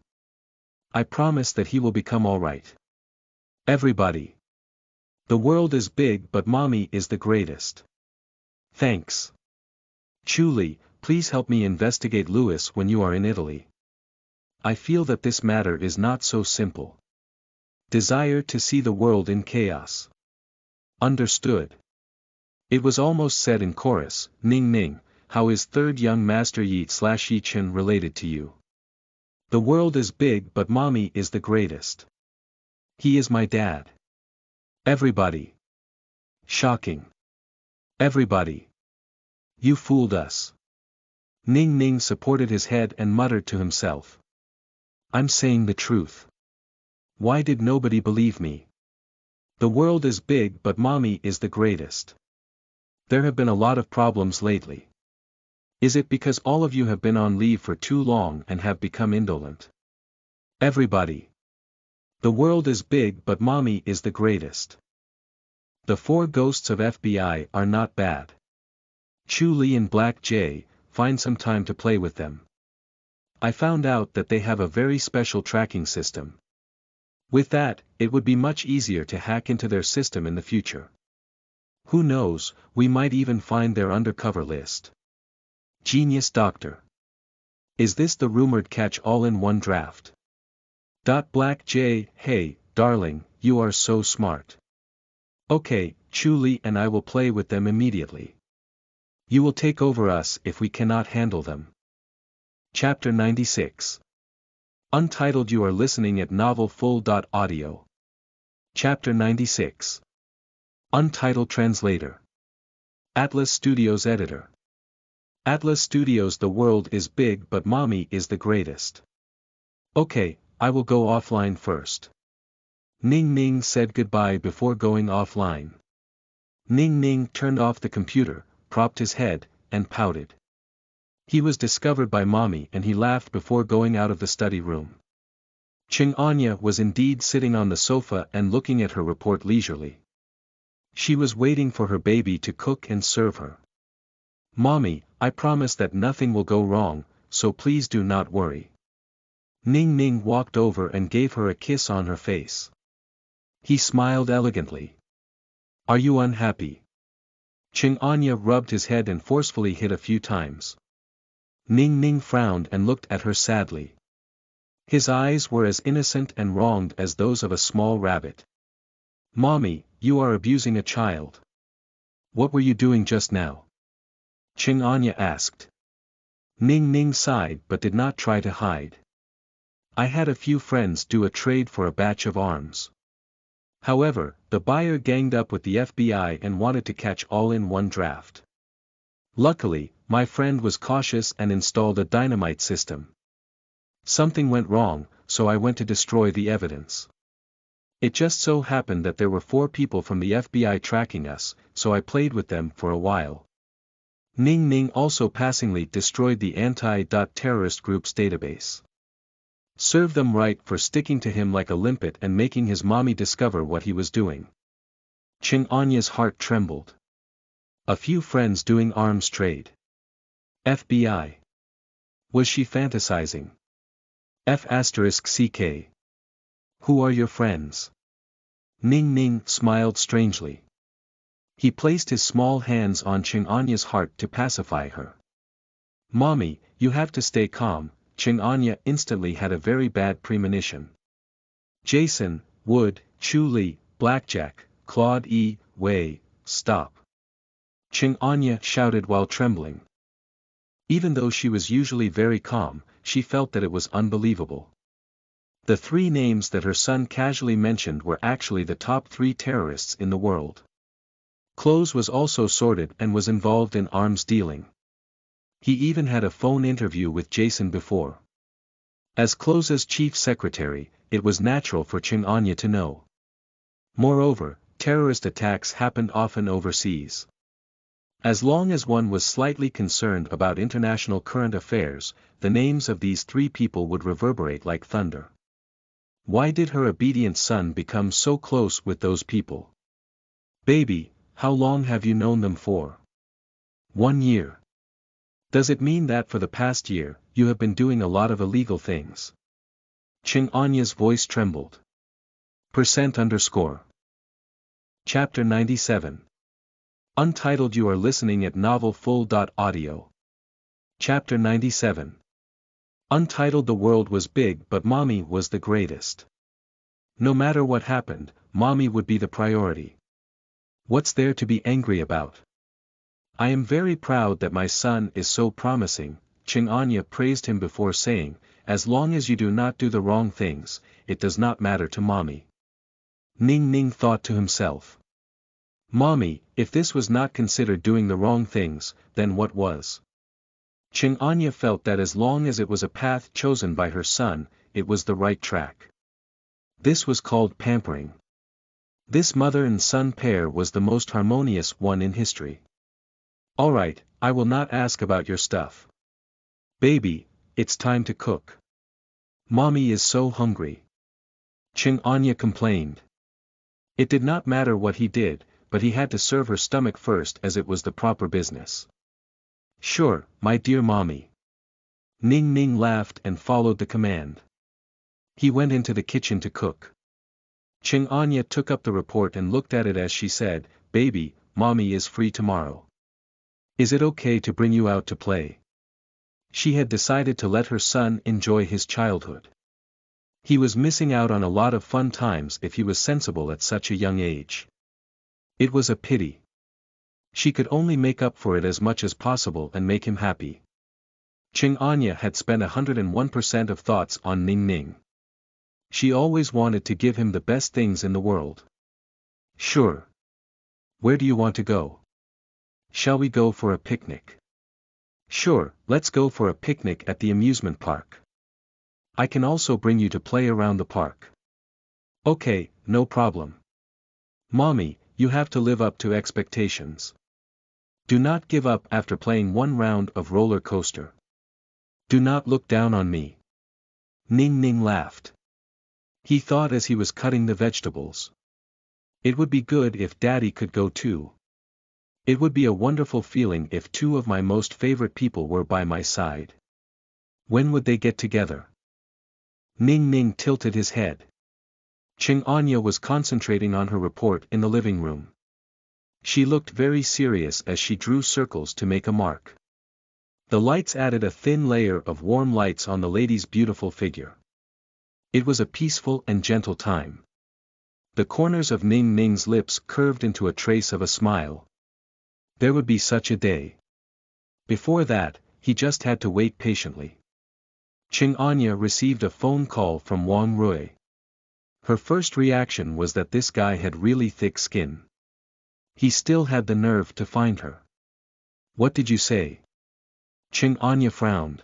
I promise that he will become alright. Everybody. The world is big but mommy is the greatest. Thanks. Chuli, please help me investigate Louis when you are in Italy. I feel that this matter is not so simple. Desire to see the world in chaos. Understood. It was almost said in chorus, Ning Ning, how is third young master Yi/Yi-Chen related to you? The world is big but mommy is the greatest. He is my dad. Everybody. Shocking. Everybody. You fooled us. Ning Ning supported his head and muttered to himself. I'm saying the truth. Why did nobody believe me? The world is big but mommy is the greatest. There have been a lot of problems lately. Is it because all of you have been on leave for too long and have become indolent? Everybody. The world is big but mommy is the greatest. The four ghosts of FBI are not bad. Chu Li and Black Jay, find some time to play with them. I found out that they have a very special tracking system. With that, it would be much easier to hack into their system in the future. Who knows, we might even find their undercover list. Genius Doctor. Is this the rumored catch-all-in-one draft? Black Jay, hey, darling, you are so smart. Okay, Chu Li and I will play with them immediately. You will take over us if we cannot handle them. Chapter 96. Untitled. You are listening at novelfull.audio. Chapter 96. Untitled Translator. Atlas Studios Editor. Atlas Studios. The world is big but mommy is the greatest. Okay, I will go offline first. Ning Ning said goodbye before going offline. Ning Ning turned off the computer, propped his head, and pouted. He was discovered by mommy and he laughed before going out of the study room. Ching Anya was indeed sitting on the sofa and looking at her report leisurely. She was waiting for her baby to cook and serve her. Mommy, I promise that nothing will go wrong, so please do not worry. Ning Ning walked over and gave her a kiss on her face. He smiled elegantly. Are you unhappy? Ching Anya rubbed his head and forcefully hit a few times. Ning Ning frowned and looked at her sadly. His eyes were as innocent and wronged as those of a small rabbit. Mommy, you are abusing a child. What were you doing just now? Ching Anya asked. Ning Ning sighed but did not try to hide. I had a few friends do a trade for a batch of arms. However, the buyer ganged up with the FBI and wanted to catch all-in-one draft. Luckily, my friend was cautious and installed a dynamite system. Something went wrong, so I went to destroy the evidence. It just so happened that there were 4 people from the FBI tracking us, so I played with them for a while. Ning Ning also passingly destroyed the anti-terrorist group's database. Serve them right for sticking to him like a limpet and making his mommy discover what he was doing. Ching Anya's heart trembled. A few friends doing arms trade. FBI. Was she fantasizing? F***ck. Who are your friends? Ning Ning smiled strangely. He placed his small hands on Ching Anya's heart to pacify her. Mommy, you have to stay calm. Ching Anya instantly had a very bad premonition. Jason, Wood, Chu Li, Blackjack, Claude E. Wei, stop. Ching Anya shouted while trembling. Even though she was usually very calm, she felt that it was unbelievable. The 3 names that her son casually mentioned were actually the top 3 terrorists in the world. Close was also sorted and was involved in arms dealing. He even had a phone interview with Jason before. As Close's chief secretary, it was natural for Ching Anya to know. Moreover, terrorist attacks happened often overseas. As long as one was slightly concerned about international current affairs, the names of these 3 people would reverberate like thunder. Why did her obedient son become so close with those people? Baby, how long have you known them for? 1 year. Does it mean that for the past year, you have been doing a lot of illegal things? Ching Anya's voice trembled. %_. Chapter 97. Untitled. You are listening at novelfull.audio. Chapter 97. Untitled. The world was big but mommy was the greatest. No matter what happened, mommy would be the priority. What's there to be angry about? I am very proud that my son is so promising, Qing Anya praised him before saying, as long as you do not do the wrong things, it does not matter to mommy. Ning Ning thought to himself. Mommy, if this was not considered doing the wrong things, then what was? Qing Anya felt that as long as it was a path chosen by her son, it was the right track. This was called pampering. This mother and son pair was the most harmonious one in history. Alright, I will not ask about your stuff. Baby, it's time to cook. Mommy is so hungry. Qing Anya complained. It did not matter what he did, but he had to serve her stomach first as it was the proper business. Sure, my dear mommy. Ning Ning laughed and followed the command. He went into the kitchen to cook. Qing Anya took up the report and looked at it as she said, Baby, mommy is free tomorrow. Is it okay to bring you out to play? She had decided to let her son enjoy his childhood. He was missing out on a lot of fun times if he was sensible at such a young age. It was a pity. She could only make up for it as much as possible and make him happy. Qing Anya had spent 101% of thoughts on Ning Ning. She always wanted to give him the best things in the world. Sure. Where do you want to go? Shall we go for a picnic? Sure, let's go for a picnic at the amusement park. I can also bring you to play around the park. Okay, no problem. Mommy, you have to live up to expectations. Do not give up after playing one round of roller coaster. Do not look down on me. Ning Ning laughed. He thought as he was cutting the vegetables. It would be good if Daddy could go too. It would be a wonderful feeling if two of my most favorite people were by my side. When would they get together? Ning Ning tilted his head. Qing Anya was concentrating on her report in the living room. She looked very serious as she drew circles to make a mark. The lights added a thin layer of warm lights on the lady's beautiful figure. It was a peaceful and gentle time. The corners of Ning Ning's lips curved into a trace of a smile. There would be such a day. Before that, he just had to wait patiently. Qing Anya received a phone call from Wang Rui. Her first reaction was that this guy had really thick skin. He still had the nerve to find her. What did you say? Qing Anya frowned.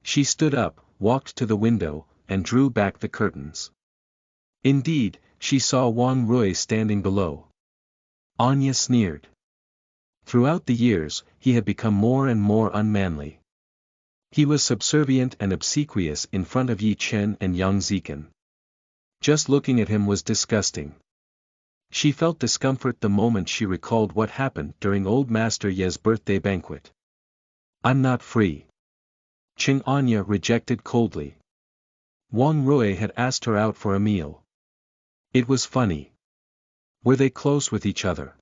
She stood up, walked to the window, and drew back the curtains. Indeed, she saw Wang Rui standing below. Anya sneered. Throughout the years, he had become more and more unmanly. He was subservient and obsequious in front of Yi Chen and Yang Zikin. Just looking at him was disgusting. She felt discomfort the moment she recalled what happened during old Master Ye's birthday banquet. I'm not free. Qing Anya rejected coldly. Wang Rui had asked her out for a meal. It was funny. Were they close with each other?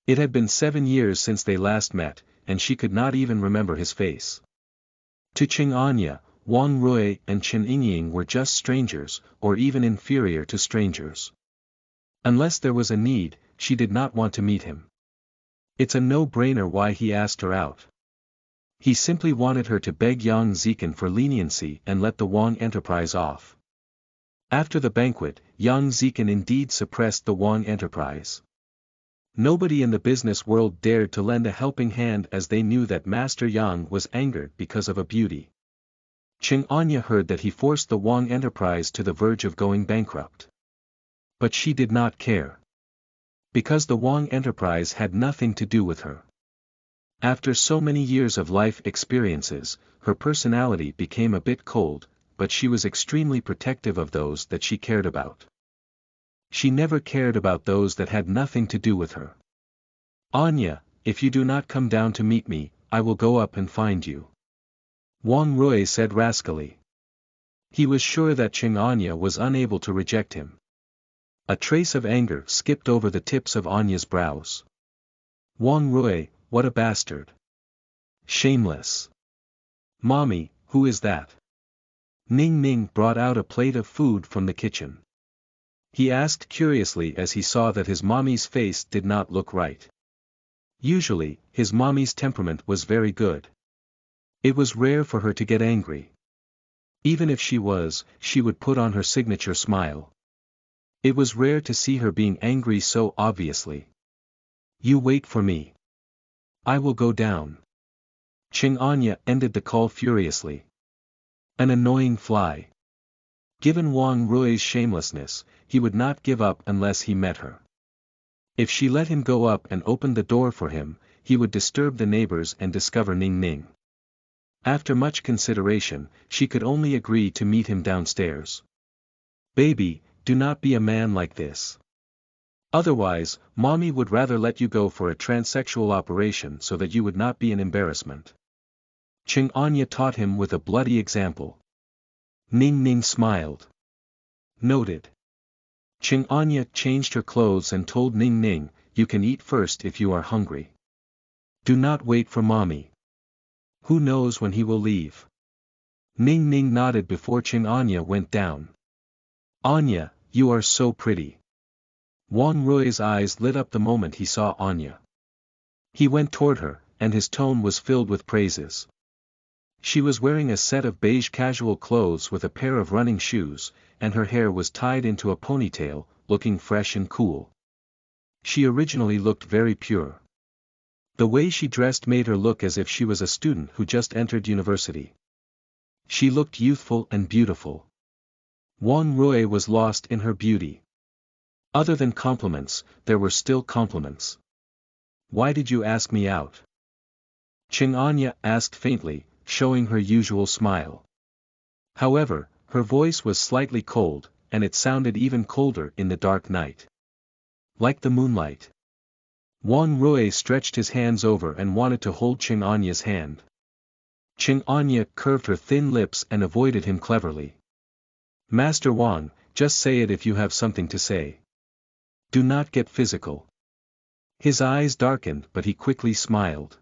It had been 7 years since they last met, and she could not even remember his face. To Qing Anya, Wang Rui and Chen Yingying were just strangers, or even inferior to strangers. Unless there was a need, she did not want to meet him. It's a no-brainer why he asked her out. He simply wanted her to beg Yang Zikin for leniency and let the Wang enterprise off. After the banquet, Yang Zikin indeed suppressed the Wang enterprise. Nobody in the business world dared to lend a helping hand as they knew that Master Yang was angered because of a beauty. Qing Anya heard that he forced the Wang enterprise to the verge of going bankrupt. But she did not care. Because the Wang enterprise had nothing to do with her. After so many years of life experiences, her personality became a bit cold, but she was extremely protective of those that she cared about. She never cared about those that had nothing to do with her. Anya, if you do not come down to meet me, I will go up and find you. Wang Rui said rascally. He was sure that Qing Anya was unable to reject him. A trace of anger skipped over the tips of Anya's brows. Wang Rui, what a bastard. Shameless. Mommy, who is that? Ning Ning brought out a plate of food from the kitchen. He asked curiously as he saw that his mommy's face did not look right. Usually, his mommy's temperament was very good. It was rare for her to get angry. Even if she would put on her signature smile. It was rare to see her being angry so obviously. You wait for me. I will go down. Ching Anya ended the call furiously. An annoying fly. Given Wang Rui's shamelessness, he would not give up unless he met her. If she let him go up and opened the door for him, he would disturb the neighbors and discover Ning Ning. After much consideration, she could only agree to meet him downstairs. Baby, do not be a man like this. Otherwise, mommy would rather let you go for a transsexual operation so that you would not be an embarrassment. Ching Anya taught him with a bloody example. Ning Ning smiled. Noted. Ching Anya changed her clothes and told Ning Ning, you can eat first if you are hungry. Do not wait for mommy. Who knows when he will leave? Ning Ning nodded before Ching Anya went down. Anya, you are so pretty. Wang Rui's eyes lit up the moment he saw Anya. He went toward her, and his tone was filled with praises. She was wearing a set of beige casual clothes with a pair of running shoes, and her hair was tied into a ponytail, looking fresh and cool. She originally looked very pure. The way she dressed made her look as if she was a student who just entered university. She looked youthful and beautiful. Wang Rui was lost in her beauty. Other than compliments, there were still compliments. Why did you ask me out? Ching Anya asked faintly, showing her usual smile. However, her voice was slightly cold, and it sounded even colder in the dark night. Like the moonlight. Wang Rui stretched his hands over and wanted to hold Ching Anya's hand. Ching Anya curved her thin lips and avoided him cleverly. Master Wang, just say it if you have something to say. Do not get physical. His eyes darkened but he quickly smiled.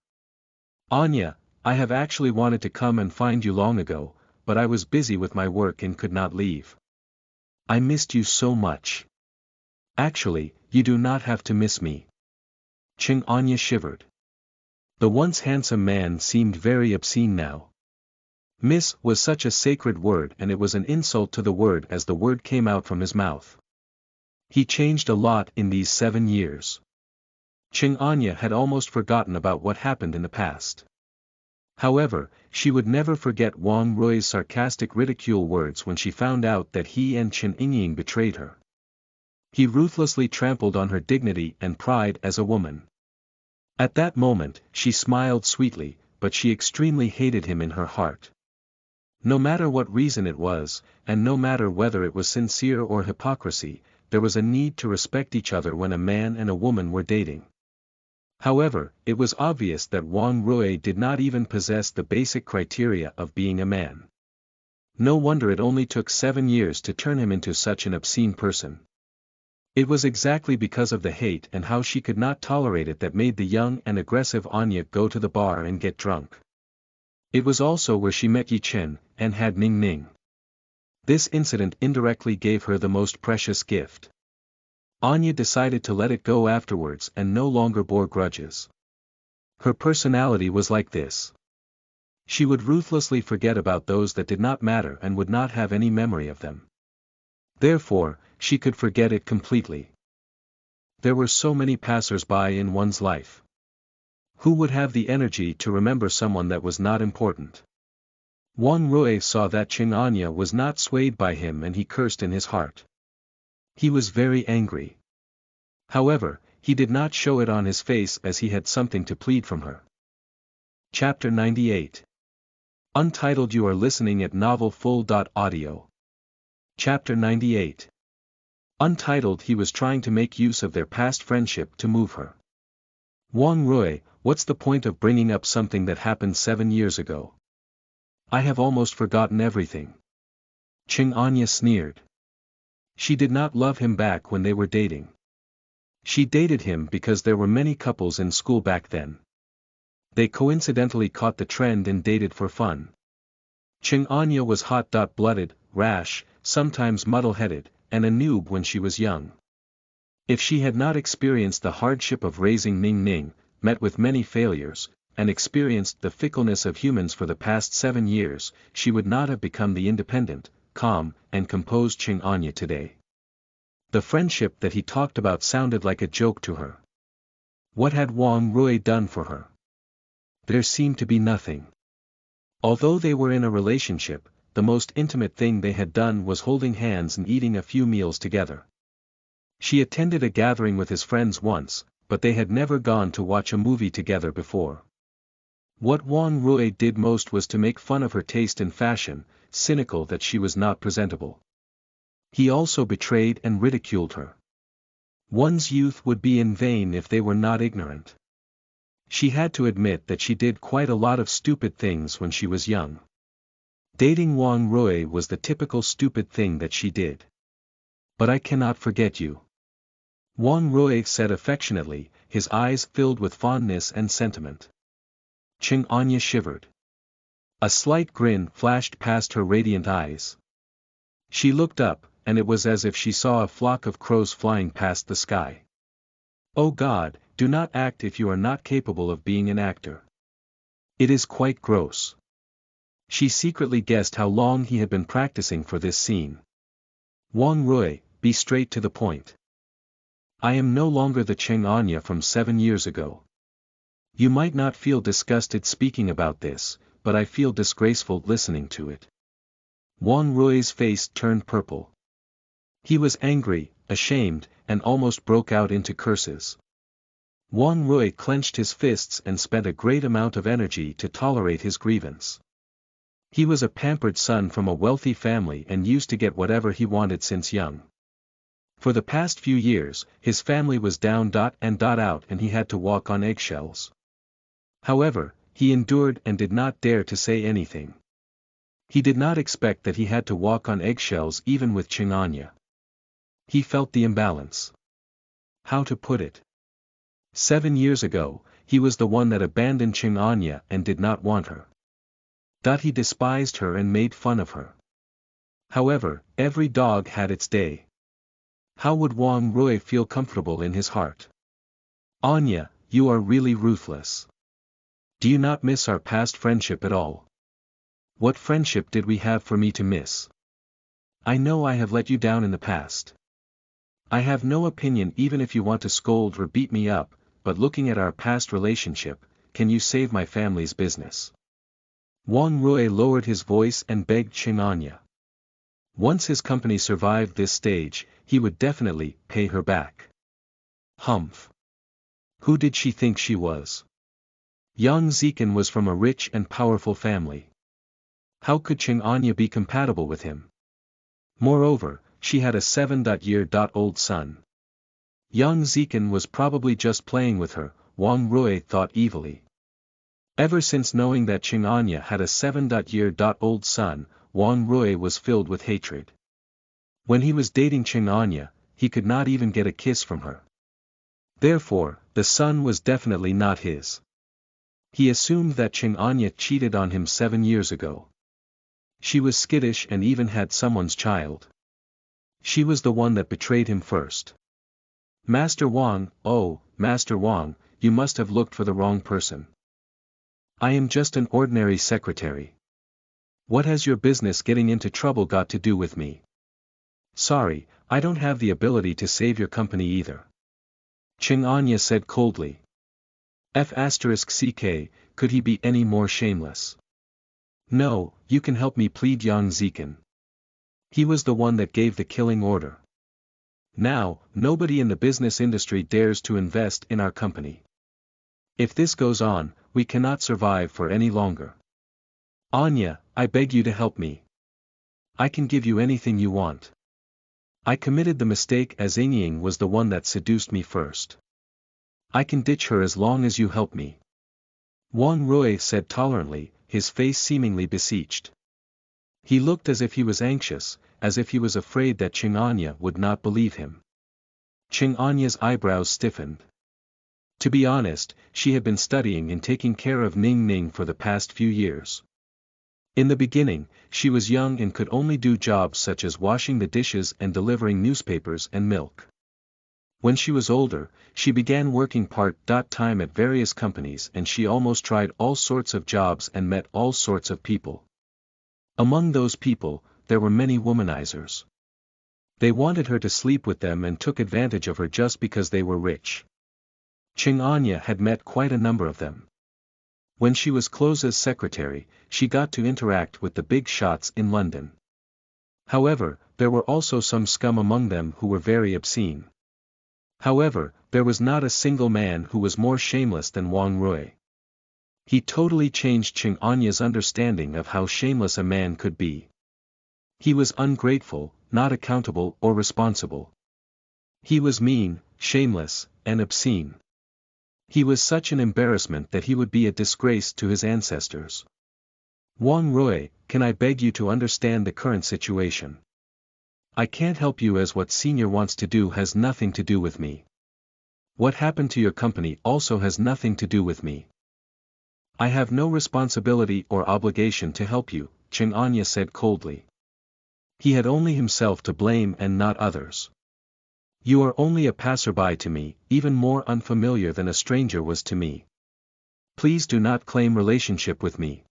Anya, I have actually wanted to come and find you long ago, but I was busy with my work and could not leave. I missed you so much. Actually, you do not have to miss me. Ching Anya shivered. The once handsome man seemed very obscene now. Miss was such a sacred word and it was an insult to the word as the word came out from his mouth. He changed a lot in these 7 years. Ching Anya had almost forgotten about what happened in the past. However, she would never forget Wang Rui's sarcastic ridicule words when she found out that he and Chen Yingying betrayed her. He ruthlessly trampled on her dignity and pride as a woman. At that moment, she smiled sweetly, but she extremely hated him in her heart. No matter what reason it was, and no matter whether it was sincere or hypocrisy, there was a need to respect each other when a man and a woman were dating. However, it was obvious that Wang Rui did not even possess the basic criteria of being a man. No wonder it only took 7 years to turn him into such an obscene person. It was exactly because of the hate and how she could not tolerate it that made the young and aggressive Anya go to the bar and get drunk. It was also where she met Yi Chen, and had Ning Ning. This incident indirectly gave her the most precious gift. Anya decided to let it go afterwards and no longer bore grudges. Her personality was like this. She would ruthlessly forget about those that did not matter and would not have any memory of them. Therefore, she could forget it completely. There were so many passers-by in one's life. Who would have the energy to remember someone that was not important? Wang Rui saw that Ching Anya was not swayed by him and he cursed in his heart. He was very angry. However, he did not show it on his face as he had something to plead from her. Chapter 98. Untitled. You are listening at novelfull.audio. Chapter 98. Untitled. He was trying to make use of their past friendship to move her. Wang Rui, what's the point of bringing up something that happened 7 years ago? I have almost forgotten everything. Ching Anya sneered. She did not love him back when they were dating. She dated him because there were many couples in school back then. They coincidentally caught the trend and dated for fun. Ching Anya was hot-blooded, rash, sometimes muddle-headed, and a noob when she was young. If she had not experienced the hardship of raising Ning Ning, met with many failures, and experienced the fickleness of humans for the past 7 years, she would not have become the independent, calm, and composed Qing Anya today. The friendship that he talked about sounded like a joke to her. What had Wang Rui done for her? There seemed to be nothing. Although they were in a relationship, the most intimate thing they had done was holding hands and eating a few meals together. She attended a gathering with his friends once, but they had never gone to watch a movie together before. What Wang Rui did most was to make fun of her taste in fashion, cynical that she was not presentable. He also betrayed and ridiculed her. One's youth would be in vain if they were not ignorant. She had to admit that she did quite a lot of stupid things when she was young. Dating Wang Rui was the typical stupid thing that she did. But I cannot forget you. Wang Rui said affectionately, his eyes filled with fondness and sentiment. Qing Anya shivered. A slight grin flashed past her radiant eyes. She looked up, and it was as if she saw a flock of crows flying past the sky. Oh God, do not act if you are not capable of being an actor. It is quite gross. She secretly guessed how long he had been practicing for this scene. Wang Rui, be straight to the point. I am no longer the Qing Anya from 7 years ago. You might not feel disgusted speaking about this, but I feel disgraceful listening to it. Wang Rui's face turned purple. He was angry, ashamed, and almost broke out into curses. Wang Rui clenched his fists and spent a great amount of energy to tolerate his grievance. He was a pampered son from a wealthy family and used to get whatever he wanted since young. For the past few years, his family was down and out and he had to walk on eggshells. However, he endured and did not dare to say anything. He did not expect that he had to walk on eggshells even with Qing Anya. He felt the imbalance. How to put it? 7 years ago, he was the one that abandoned Qing Anya and did not want her. He despised her and made fun of her. However, every dog had its day. How would Wang Rui feel comfortable in his heart? Anya, you are really ruthless. Do you not miss our past friendship at all? What friendship did we have for me to miss? I know I have let you down in the past. I have no opinion even if you want to scold or beat me up, but looking at our past relationship, can you save my family's business? Wang Rui lowered his voice and begged Qing Anya. Once his company survived this stage, he would definitely pay her back. Humph. Who did she think she was? Yang Zikan was from a rich and powerful family. How could Qing Anya be compatible with him? Moreover, she had a 7-year-old son. Yang Zikan was probably just playing with her, Wang Rui thought evilly. Ever since knowing that Qing Anya had a 7-year-old son, Wang Rui was filled with hatred. When he was dating Qing Anya, he could not even get a kiss from her. Therefore, the son was definitely not his. He assumed that Qing Anya cheated on him 7 years ago. She was skittish and even had someone's child. She was the one that betrayed him first. Master Wang, oh, Master Wang, you must have looked for the wrong person. I am just an ordinary secretary. What has your business getting into trouble got to do with me? Sorry, I don't have the ability to save your company either. Qing Anya said coldly. F***ck, could he be any more shameless? No, you can help me, plead Yang Zikan. He was the one that gave the killing order. Now, nobody in the business industry dares to invest in our company. If this goes on, we cannot survive for any longer. Anya, I beg you to help me. I can give you anything you want. I committed the mistake as Ying was the one that seduced me first. I can ditch her as long as you help me. Wang Rui said tolerantly, his face seemingly beseeched. He looked as if he was anxious, as if he was afraid that Qing Anya would not believe him. Qing Anya's eyebrows stiffened. To be honest, she had been studying and taking care of Ning Ning for the past few years. In the beginning, she was young and could only do jobs such as washing the dishes and delivering newspapers and milk. When she was older, she began working part-time at various companies and she almost tried all sorts of jobs and met all sorts of people. Among those people, there were many womanizers. They wanted her to sleep with them and took advantage of her just because they were rich. Ching Anya had met quite a number of them. When she was Close's secretary, she got to interact with the big shots in London. However, there were also some scum among them who were very obscene. However, there was not a single man who was more shameless than Wang Rui. He totally changed Ching Anya's understanding of how shameless a man could be. He was ungrateful, not accountable or responsible. He was mean, shameless, and obscene. He was such an embarrassment that he would be a disgrace to his ancestors. Wang Rui, can I beg you to understand the current situation? I can't help you as what senior wants to do has nothing to do with me. What happened to your company also has nothing to do with me. I have no responsibility or obligation to help you, Ching Anya said coldly. He had only himself to blame and not others. You are only a passerby to me, even more unfamiliar than a stranger was to me. Please do not claim relationship with me.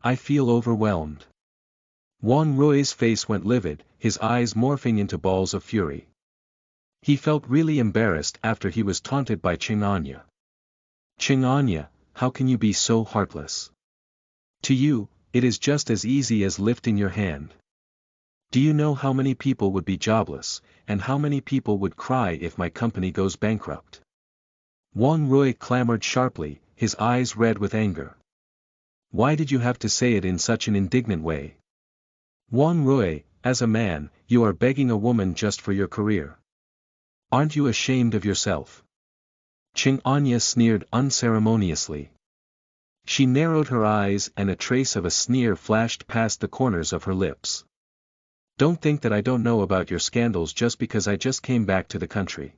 I feel overwhelmed. Wang Rui's face went livid, his eyes morphing into balls of fury. He felt really embarrassed after he was taunted by Ching Anya. Ching Anya, how can you be so heartless? To you, it is just as easy as lifting your hand. Do you know how many people would be jobless, and how many people would cry if my company goes bankrupt? Wang Rui clamored sharply, his eyes red with anger. Why did you have to say it in such an indignant way? Wang Rui, as a man, you are begging a woman just for your career. Aren't you ashamed of yourself? Ching Anya sneered unceremoniously. She narrowed her eyes and a trace of a sneer flashed past the corners of her lips. Don't think that I don't know about your scandals just because I just came back to the country.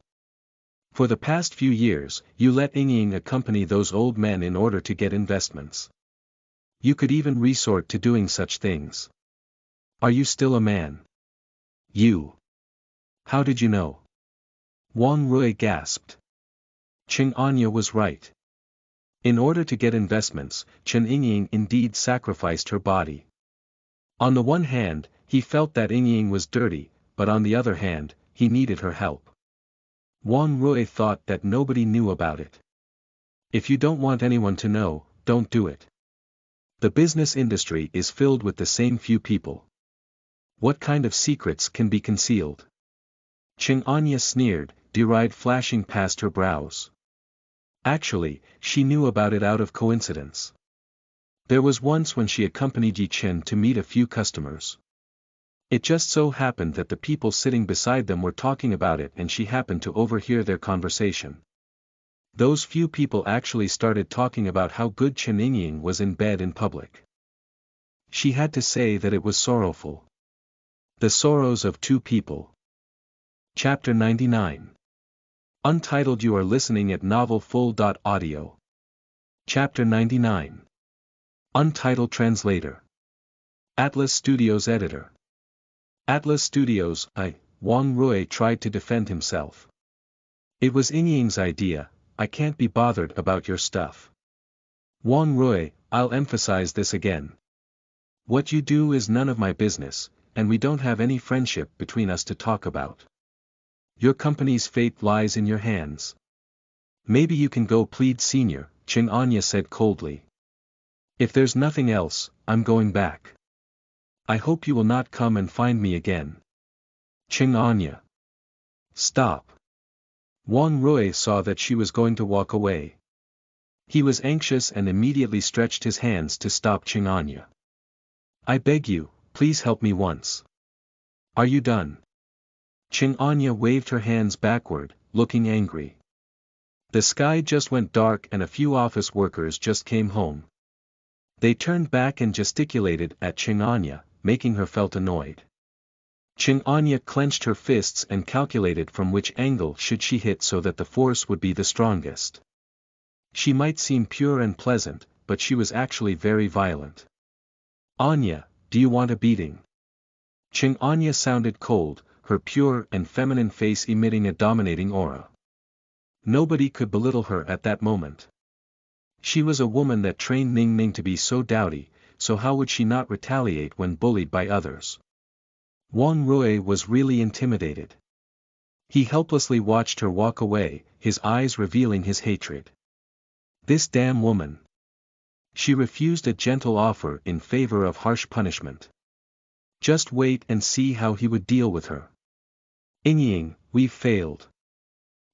For the past few years, you let Ying accompany those old men in order to get investments. You could even resort to doing such things. Are you still a man? You. How did you know? Wang Rui gasped. Ching Anya was right. In order to get investments, Chen Ying indeed sacrificed her body. On the one hand, he felt that Ying was dirty, but on the other hand, he needed her help. Wang Rui thought that nobody knew about it. If you don't want anyone to know, don't do it. The business industry is filled with the same few people. What kind of secrets can be concealed? Ching Anya sneered, deride flashing past her brows. Actually, she knew about it out of coincidence. There was once when she accompanied Yi Chen to meet a few customers. It just so happened that the people sitting beside them were talking about it and she happened to overhear their conversation. Those few people actually started talking about how good Chen Ying was in bed in public. She had to say that it was sorrowful. The sorrows of two people. Chapter 99. Untitled. You are listening at novelfull.audio. Chapter 99. Untitled Translator. Atlas Studios Editor. Atlas Studios, Wang Rui tried to defend himself. It was Ying's idea, I can't be bothered about your stuff. Wang Rui, I'll emphasize this again. What you do is none of my business, and we don't have any friendship between us to talk about. Your company's fate lies in your hands. Maybe you can go plead senior, Ching Anya said coldly. If there's nothing else, I'm going back. I hope you will not come and find me again. Ching Anya. Stop. Wang Rui saw that she was going to walk away. He was anxious and immediately stretched his hands to stop Ching Anya. I beg you, please help me once. Are you done? Ching Anya waved her hands backward, looking angry. The sky just went dark and a few office workers just came home. They turned back and gesticulated at Ching Anya, making her felt annoyed. Ching Anya clenched her fists and calculated from which angle should she hit so that the force would be the strongest. She might seem pure and pleasant, but she was actually very violent. Anya, do you want a beating? Ching Anya sounded cold, her pure and feminine face emitting a dominating aura. Nobody could belittle her at that moment. She was a woman that trained Ning Ning to be so dowdy, so how would she not retaliate when bullied by others? Wang Rui was really intimidated. He helplessly watched her walk away, his eyes revealing his hatred. This damn woman. She refused a gentle offer in favor of harsh punishment. Just wait and see how he would deal with her. Ying, we've failed.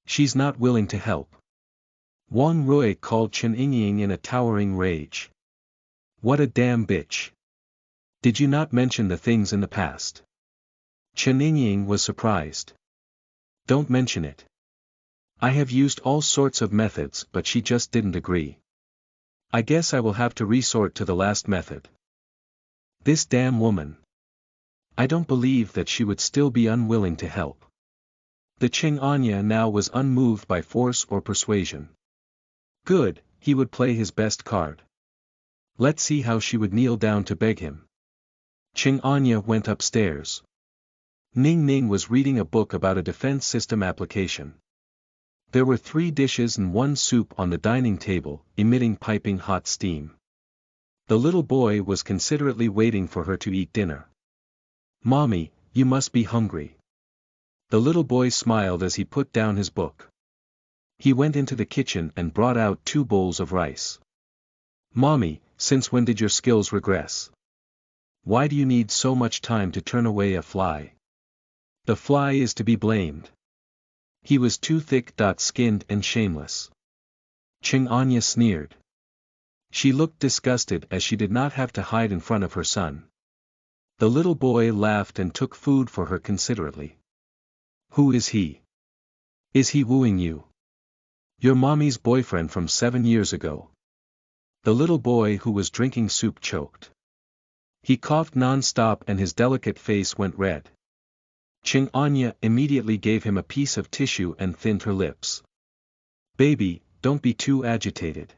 She's not willing to help. Wang Rui called Chen Ying in a towering rage. What a damn bitch. Did you not mention the things in the past? Chen Ying was surprised. Don't mention it. I have used all sorts of methods but she just didn't agree. I guess I will have to resort to the last method. This damn woman. I don't believe that she would still be unwilling to help. The Qing Anya now was unmoved by force or persuasion. Good, he would play his best card. Let's see how she would kneel down to beg him. Qing Anya went upstairs. Ning Ning was reading a book about a defense system application. There were 3 dishes and 1 soup on the dining table, emitting piping hot steam. The little boy was considerately waiting for her to eat dinner. Mommy, you must be hungry. The little boy smiled as he put down his book. He went into the kitchen and brought out 2 bowls of rice. Mommy, since when did your skills regress? Why do you need so much time to turn away a fly? The fly is to be blamed. He was too thick-skinned and shameless. Qing Anya sneered. She looked disgusted as she did not have to hide in front of her son. The little boy laughed and took food for her considerately. Who is he? Is he wooing you? Your mommy's boyfriend from 7 years ago. The little boy who was drinking soup choked. He coughed non-stop and his delicate face went red. Qing Anya immediately gave him a piece of tissue and thinned her lips. Baby, don't be too agitated.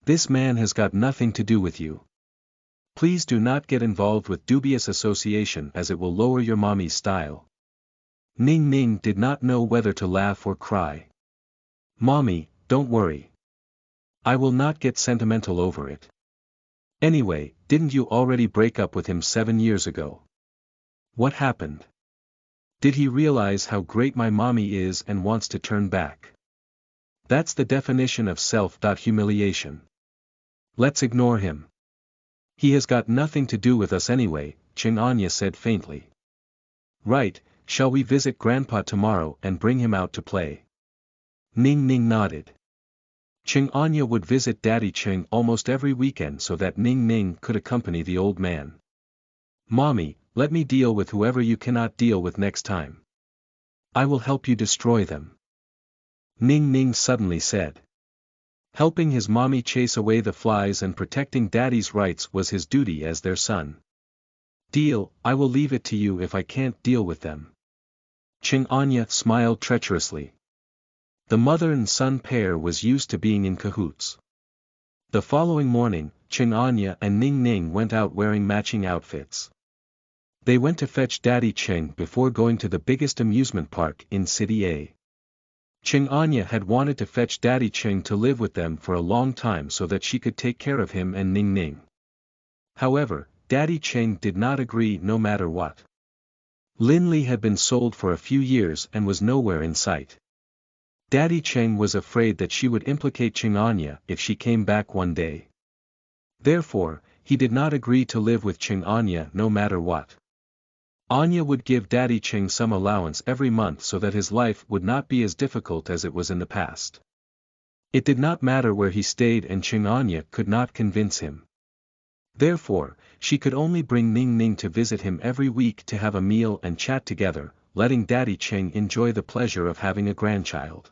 This man has got nothing to do with you. Please do not get involved with dubious association as it will lower your mommy's style. Ning Ning did not know whether to laugh or cry. Mommy, don't worry. I will not get sentimental over it. Anyway, didn't you already break up with him 7 years ago? What happened? Did he realize how great my mommy is and wants to turn back? That's the definition of self-humiliation. Let's ignore him. He has got nothing to do with us anyway, Qing Anya said faintly. Right, shall we visit Grandpa tomorrow and bring him out to play? Ning Ning nodded. Qing Anya would visit Daddy Qing almost every weekend so that Ning Ning could accompany the old man. Mommy, let me deal with whoever you cannot deal with next time. I will help you destroy them. Ning Ning suddenly said. Helping his mommy chase away the flies and protecting Daddy's rights was his duty as their son. Deal, I will leave it to you if I can't deal with them. Qing Anya smiled treacherously. The mother and son pair was used to being in cahoots. The following morning, Qing Anya and Ning Ning went out wearing matching outfits. They went to fetch Daddy Qing before going to the biggest amusement park in City A. Qing Anya had wanted to fetch Daddy Qing to live with them for a long time so that she could take care of him and Ning Ning. However, Daddy Qing did not agree no matter what. Lin Li had been sold for a few years and was nowhere in sight. Daddy Qing was afraid that she would implicate Qing Anya if she came back one day. Therefore, he did not agree to live with Qing Anya no matter what. Anya would give Daddy Qing some allowance every month so that his life would not be as difficult as it was in the past. It did not matter where he stayed and Qing Anya could not convince him. Therefore, she could only bring Ning Ning to visit him every week to have a meal and chat together, letting Daddy Qing enjoy the pleasure of having a grandchild.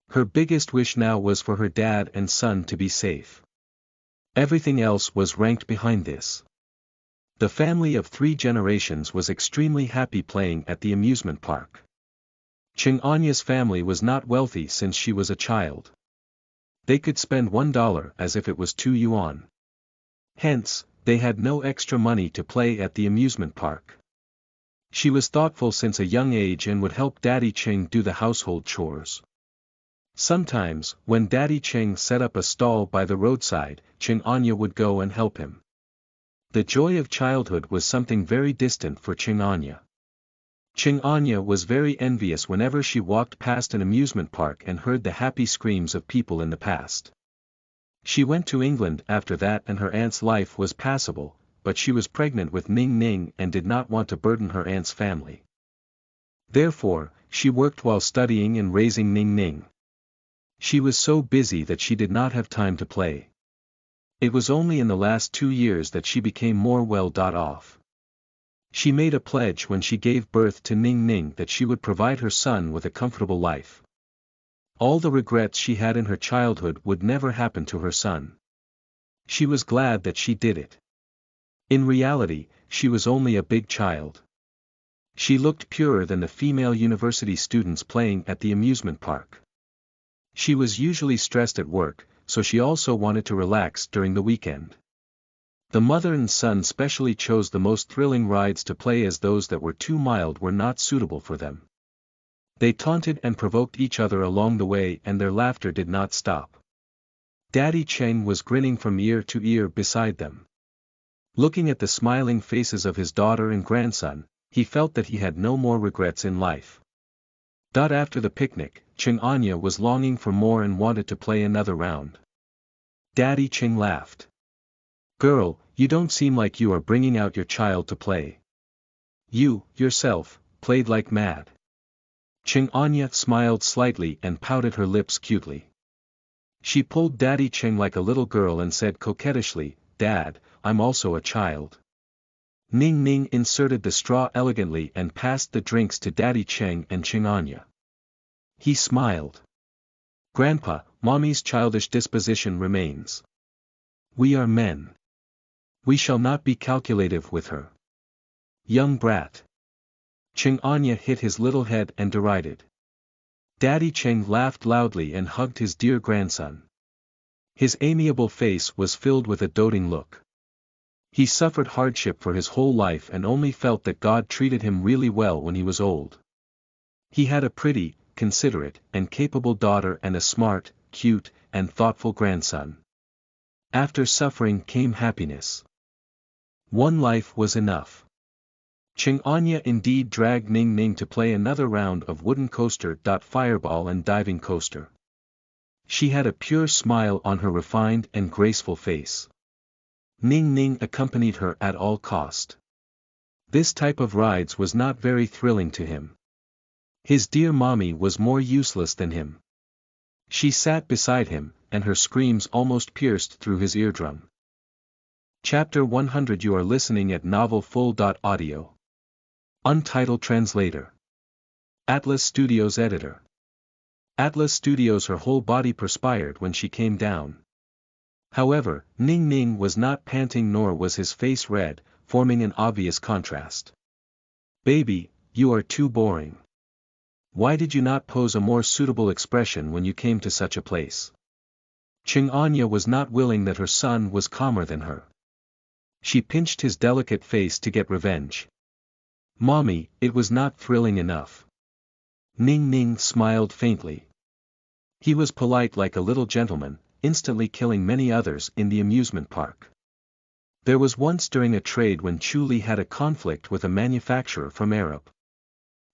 Her biggest wish now was for her dad and son to be safe. Everything else was ranked behind this. The family of 3 generations was extremely happy playing at the amusement park. Qing Anya's family was not wealthy since she was a child. They could spend $1 as if it was 2 yuan. Hence, they had no extra money to play at the amusement park. She was thoughtful since a young age and would help Daddy Cheng do the household chores. Sometimes, when Daddy Cheng set up a stall by the roadside, Cheng Anya would go and help him. The joy of childhood was something very distant for Cheng Anya. Cheng Anya was very envious whenever she walked past an amusement park and heard the happy screams of people in the past. She went to England after that and her aunt's life was passable, but she was pregnant with Ning Ning and did not want to burden her aunt's family. Therefore, she worked while studying and raising Ning Ning. She was so busy that she did not have time to play. It was only in the last 2 years that she became more well-off. She made a pledge when she gave birth to Ning Ning that she would provide her son with a comfortable life. All the regrets she had in her childhood would never happen to her son. She was glad that she did it. In reality, she was only a big child. She looked purer than the female university students playing at the amusement park. She was usually stressed at work, so she also wanted to relax during the weekend. The mother and son specially chose the most thrilling rides to play as those that were too mild were not suitable for them. They taunted and provoked each other along the way and their laughter did not stop. Daddy Cheng was grinning from ear to ear beside them. Looking at the smiling faces of his daughter and grandson, he felt that he had no more regrets in life. After the picnic, Cheng Anya was longing for more and wanted to play another round. Daddy Cheng laughed. "Girl, you don't seem like you are bringing out your child to play. You, yourself, played like mad." Cheng Anya smiled slightly and pouted her lips cutely. She pulled Daddy Cheng like a little girl and said coquettishly, "Dad, I'm also a child." Ning Ning inserted the straw elegantly and passed the drinks to Daddy Cheng and Cheng Anya. He smiled. "Grandpa, Mommy's childish disposition remains. We are men. We shall not be calculative with her. Young brat." Cheng Anya hit his little head and derided. Daddy Cheng laughed loudly and hugged his dear grandson. His amiable face was filled with a doting look. He suffered hardship for his whole life and only felt that God treated him really well when he was old. He had a pretty, considerate, and capable daughter and a smart, cute, and thoughtful grandson. After suffering came happiness. One life was enough. Cheng Anya indeed dragged Ning Ning to play another round of wooden coaster, fireball and diving coaster. She had a pure smile on her refined and graceful face. Ning Ning accompanied her at all cost. This type of rides was not very thrilling to him. His dear mommy was more useless than him. She sat beside him, and her screams almost pierced through his eardrum. Chapter 100. You are listening at novelfull.audio. Untitled Translator. Atlas Studios Editor. Atlas Studios. Her whole body perspired when she came down. However, Ning Ning was not panting nor was his face red, forming an obvious contrast. "Baby, you are too boring. Why did you not pose a more suitable expression when you came to such a place?" Cheng Anya was not willing that her son was calmer than her. She pinched his delicate face to get revenge. "Mommy, it was not thrilling enough." Ning Ning smiled faintly. He was polite like a little gentleman, instantly killing many others in the amusement park. There was once during a trade when Chuli had a conflict with a manufacturer from Europe.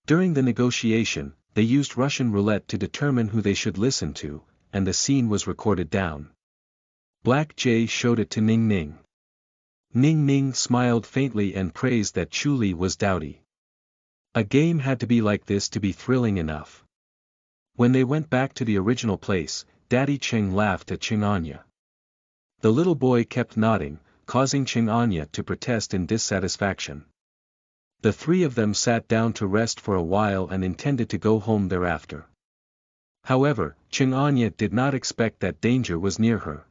During the negotiation, they used Russian roulette to determine who they should listen to, and the scene was recorded down. Black Jay showed it to Ning Ning. Ning Ning smiled faintly and praised that Chuli was dowdy. A game had to be like this to be thrilling enough. When they went back to the original place, Daddy Cheng laughed at Cheng Anya. The little boy kept nodding, causing Cheng Anya to protest in dissatisfaction. The three of them sat down to rest for a while and intended to go home thereafter. However, Cheng Anya did not expect that danger was near her.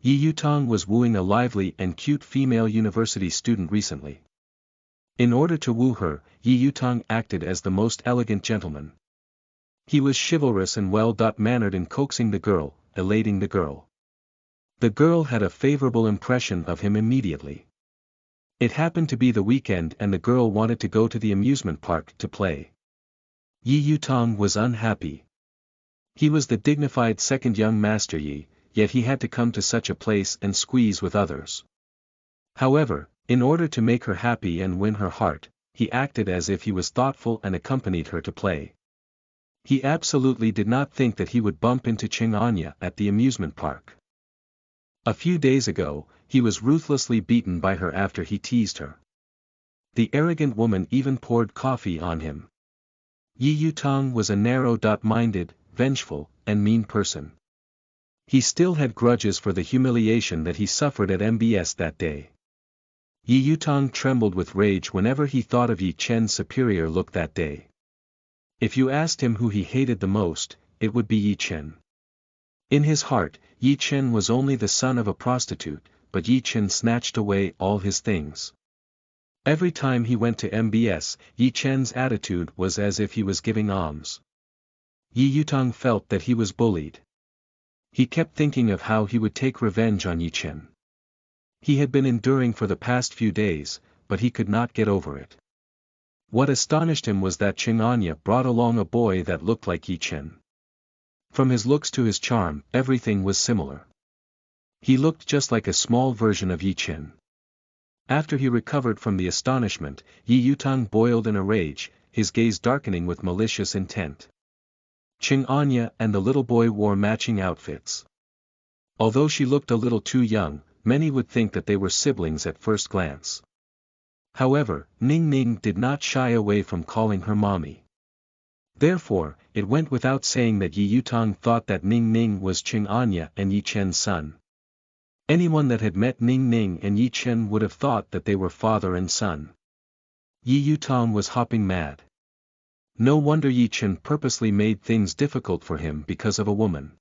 Yi Yutong was wooing a lively and cute female university student recently. In order to woo her, Yi Yutong acted as the most elegant gentleman. He was chivalrous and well-mannered in coaxing the girl, elating the girl. The girl had a favorable impression of him immediately. It happened to be the weekend and the girl wanted to go to the amusement park to play. Yi Yutong was unhappy. He was the dignified second young master Yi, yet he had to come to such a place and squeeze with others. However, in order to make her happy and win her heart, he acted as if he was thoughtful and accompanied her to play. He absolutely did not think that he would bump into Ching Anya at the amusement park. A few days ago, he was ruthlessly beaten by her after he teased her. The arrogant woman even poured coffee on him. Yi Yutong was a narrow-minded, vengeful, and mean person. He still had grudges for the humiliation that he suffered at MBS that day. Yi Yutong trembled with rage whenever he thought of Yi Chen's superior look that day. If you asked him who he hated the most, it would be Yi Chen. In his heart, Yi Chen was only the son of a prostitute, but Yi Chen snatched away all his things. Every time he went to MBS, Yi Chen's attitude was as if he was giving alms. Yi Yutong felt that he was bullied. He kept thinking of how he would take revenge on Yi Chen. He had been enduring for the past few days, but he could not get over it. What astonished him was that Ching Anya brought along a boy that looked like Yi Chen. From his looks to his charm, everything was similar. He looked just like a small version of Yi Chen. After he recovered from the astonishment, Yi Yutong boiled in a rage, his gaze darkening with malicious intent. Ching Anya and the little boy wore matching outfits. Although she looked a little too young, many would think that they were siblings at first glance. However, Ning Ning did not shy away from calling her mommy. Therefore, it went without saying that Yi Yutong thought that Ning Ning was Ching Anya and Yi Chen's son. Anyone that had met Ning Ning and Yi Chen would have thought that they were father and son. Yi Yutong was hopping mad. No wonder Yi Chen purposely made things difficult for him because of a woman.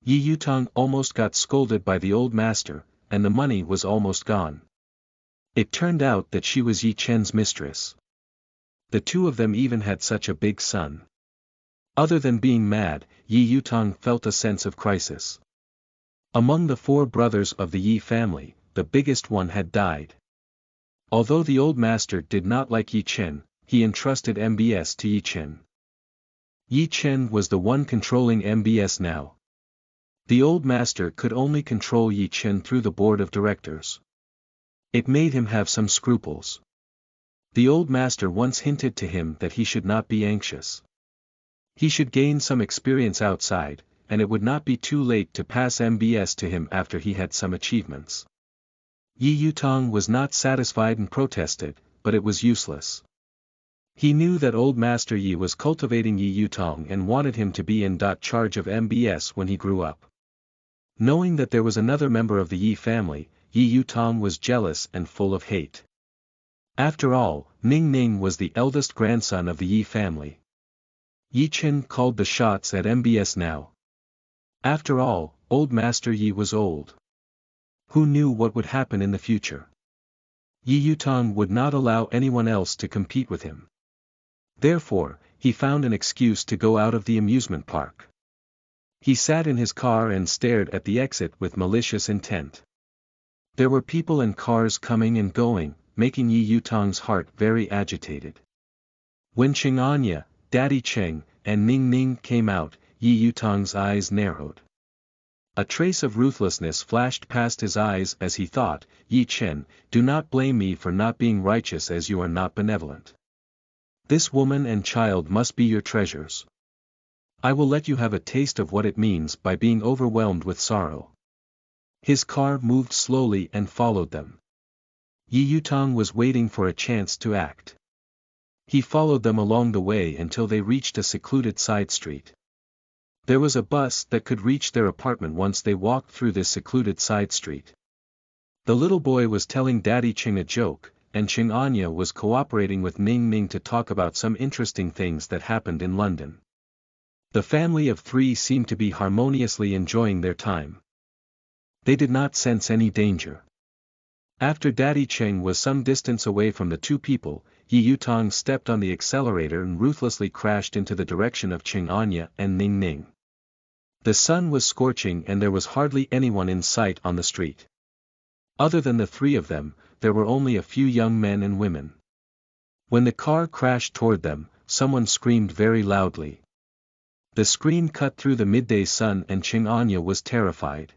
Yi Yutong almost got scolded by the old master, and the money was almost gone. It turned out that she was Yi Chen's mistress. The two of them even had such a big son. Other than being mad, Yi Yutong felt a sense of crisis. Among the 4 brothers of the Yi family, the biggest one had died. Although the old master did not like Yi Chen, he entrusted MBS to Yi Chen. Yi Chen was the one controlling MBS now. The old master could only control Yi Chen through the board of directors. It made him have some scruples. The old master once hinted to him that he should not be anxious. He should gain some experience outside, and it would not be too late to pass MBS to him after he had some achievements. Yi Yutong was not satisfied and protested, but it was useless. He knew that old master Yi was cultivating Yi Yutong and wanted him to be in charge of MBS when he grew up. Knowing that there was another member of the Yi family, Yi Yutong was jealous and full of hate. After all, Ning Ning was the eldest grandson of the Yi family. Yi Chen called the shots at MBS now. After all, old master Yi was old. Who knew what would happen in the future? Yi Yutong would not allow anyone else to compete with him. Therefore, he found an excuse to go out of the amusement park. He sat in his car and stared at the exit with malicious intent. There were people and cars coming and going, making Yi Yutong's heart very agitated. When Ching Anya, Daddy Cheng, and Ning Ning came out, Yi Yutong's eyes narrowed. A trace of ruthlessness flashed past his eyes as he thought, Yi Chen, do not blame me for not being righteous as you are not benevolent. This woman and child must be your treasures. I will let you have a taste of what it means by being overwhelmed with sorrow. His car moved slowly and followed them. Yi Yutong was waiting for a chance to act. He followed them along the way until they reached a secluded side street. There was a bus that could reach their apartment once they walked through this secluded side street. The little boy was telling Daddy Ching a joke, and Ching Anya was cooperating with Ning Ning to talk about some interesting things that happened in London. The family of 3 seemed to be harmoniously enjoying their time. They did not sense any danger. After Daddy Cheng was some distance away from the 2 people, Yi Yutong stepped on the accelerator and ruthlessly crashed into the direction of Ching Anya and Ning Ning. The sun was scorching and there was hardly anyone in sight on the street. Other than the three of them, there were only a few young men and women. When the car crashed toward them, someone screamed very loudly. The scream cut through the midday sun and Qing Anya was terrified.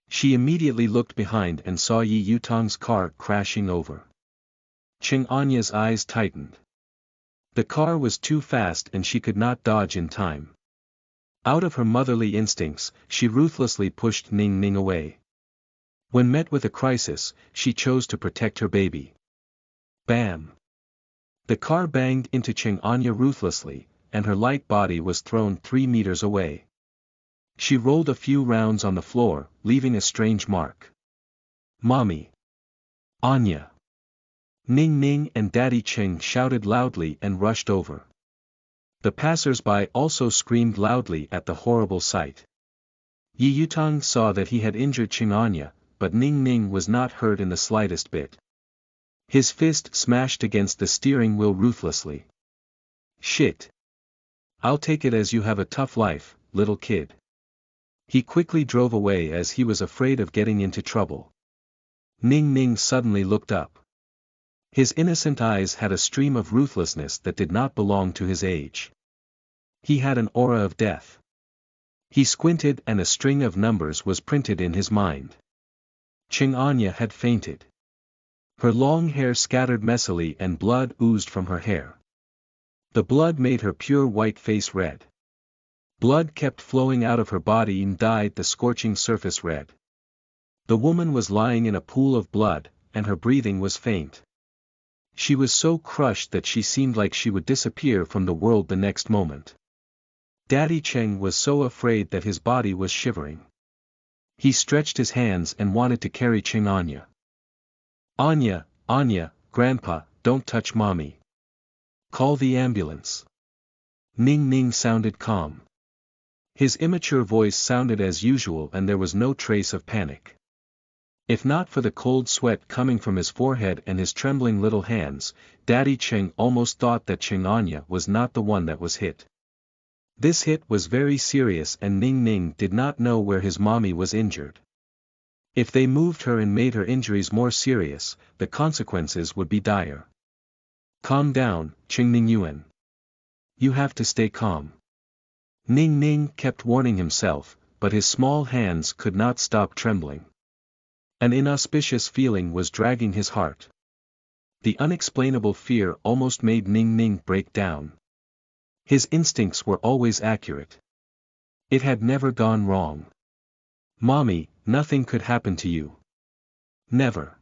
She immediately looked behind and saw Yi Yutong's car crashing over. Qing Anya's eyes tightened. The car was too fast and she could not dodge in time. Out of her motherly instincts, she ruthlessly pushed Ning Ning away. When met with a crisis, she chose to protect her baby. Bam! The car banged into Qing Anya ruthlessly, and her light body was thrown 3 meters away. She rolled a few rounds on the floor, leaving a strange mark. Mommy! Anya! Ning Ning and Daddy Qing shouted loudly and rushed over. The passers-by also screamed loudly at the horrible sight. Yi Yutong saw that he had injured Qing Anya, but Ning Ning was not hurt in the slightest bit. His fist smashed against the steering wheel ruthlessly. Shit! I'll take it as you have a tough life, little kid. He quickly drove away as he was afraid of getting into trouble. Ning Ning suddenly looked up. His innocent eyes had a stream of ruthlessness that did not belong to his age. He had an aura of death. He squinted and a string of numbers was printed in his mind. Qing Anya had fainted. Her long hair scattered messily and blood oozed from her hair. The blood made her pure white face red. Blood kept flowing out of her body and dyed the scorching surface red. The woman was lying in a pool of blood, and her breathing was faint. She was so crushed that she seemed like she would disappear from the world the next moment. Daddy Cheng was so afraid that his body was shivering. He stretched his hands and wanted to carry Qing Anya. Anya, Anya, Grandpa, don't touch Mommy. Call the ambulance. Ning Ning sounded calm. His immature voice sounded as usual and there was no trace of panic. If not for the cold sweat coming from his forehead and his trembling little hands, Daddy Cheng almost thought that Qing Anya was not the one that was hit. This hit was very serious and Ning Ning did not know where his mommy was injured. If they moved her and made her injuries more serious, the consequences would be dire. Calm down, Qing Ning Yuan. You have to stay calm. Ning Ning kept warning himself, but his small hands could not stop trembling. An inauspicious feeling was dragging his heart. The unexplainable fear almost made Ning Ning break down. His instincts were always accurate. It had never gone wrong. Mommy, nothing could happen to you. Never.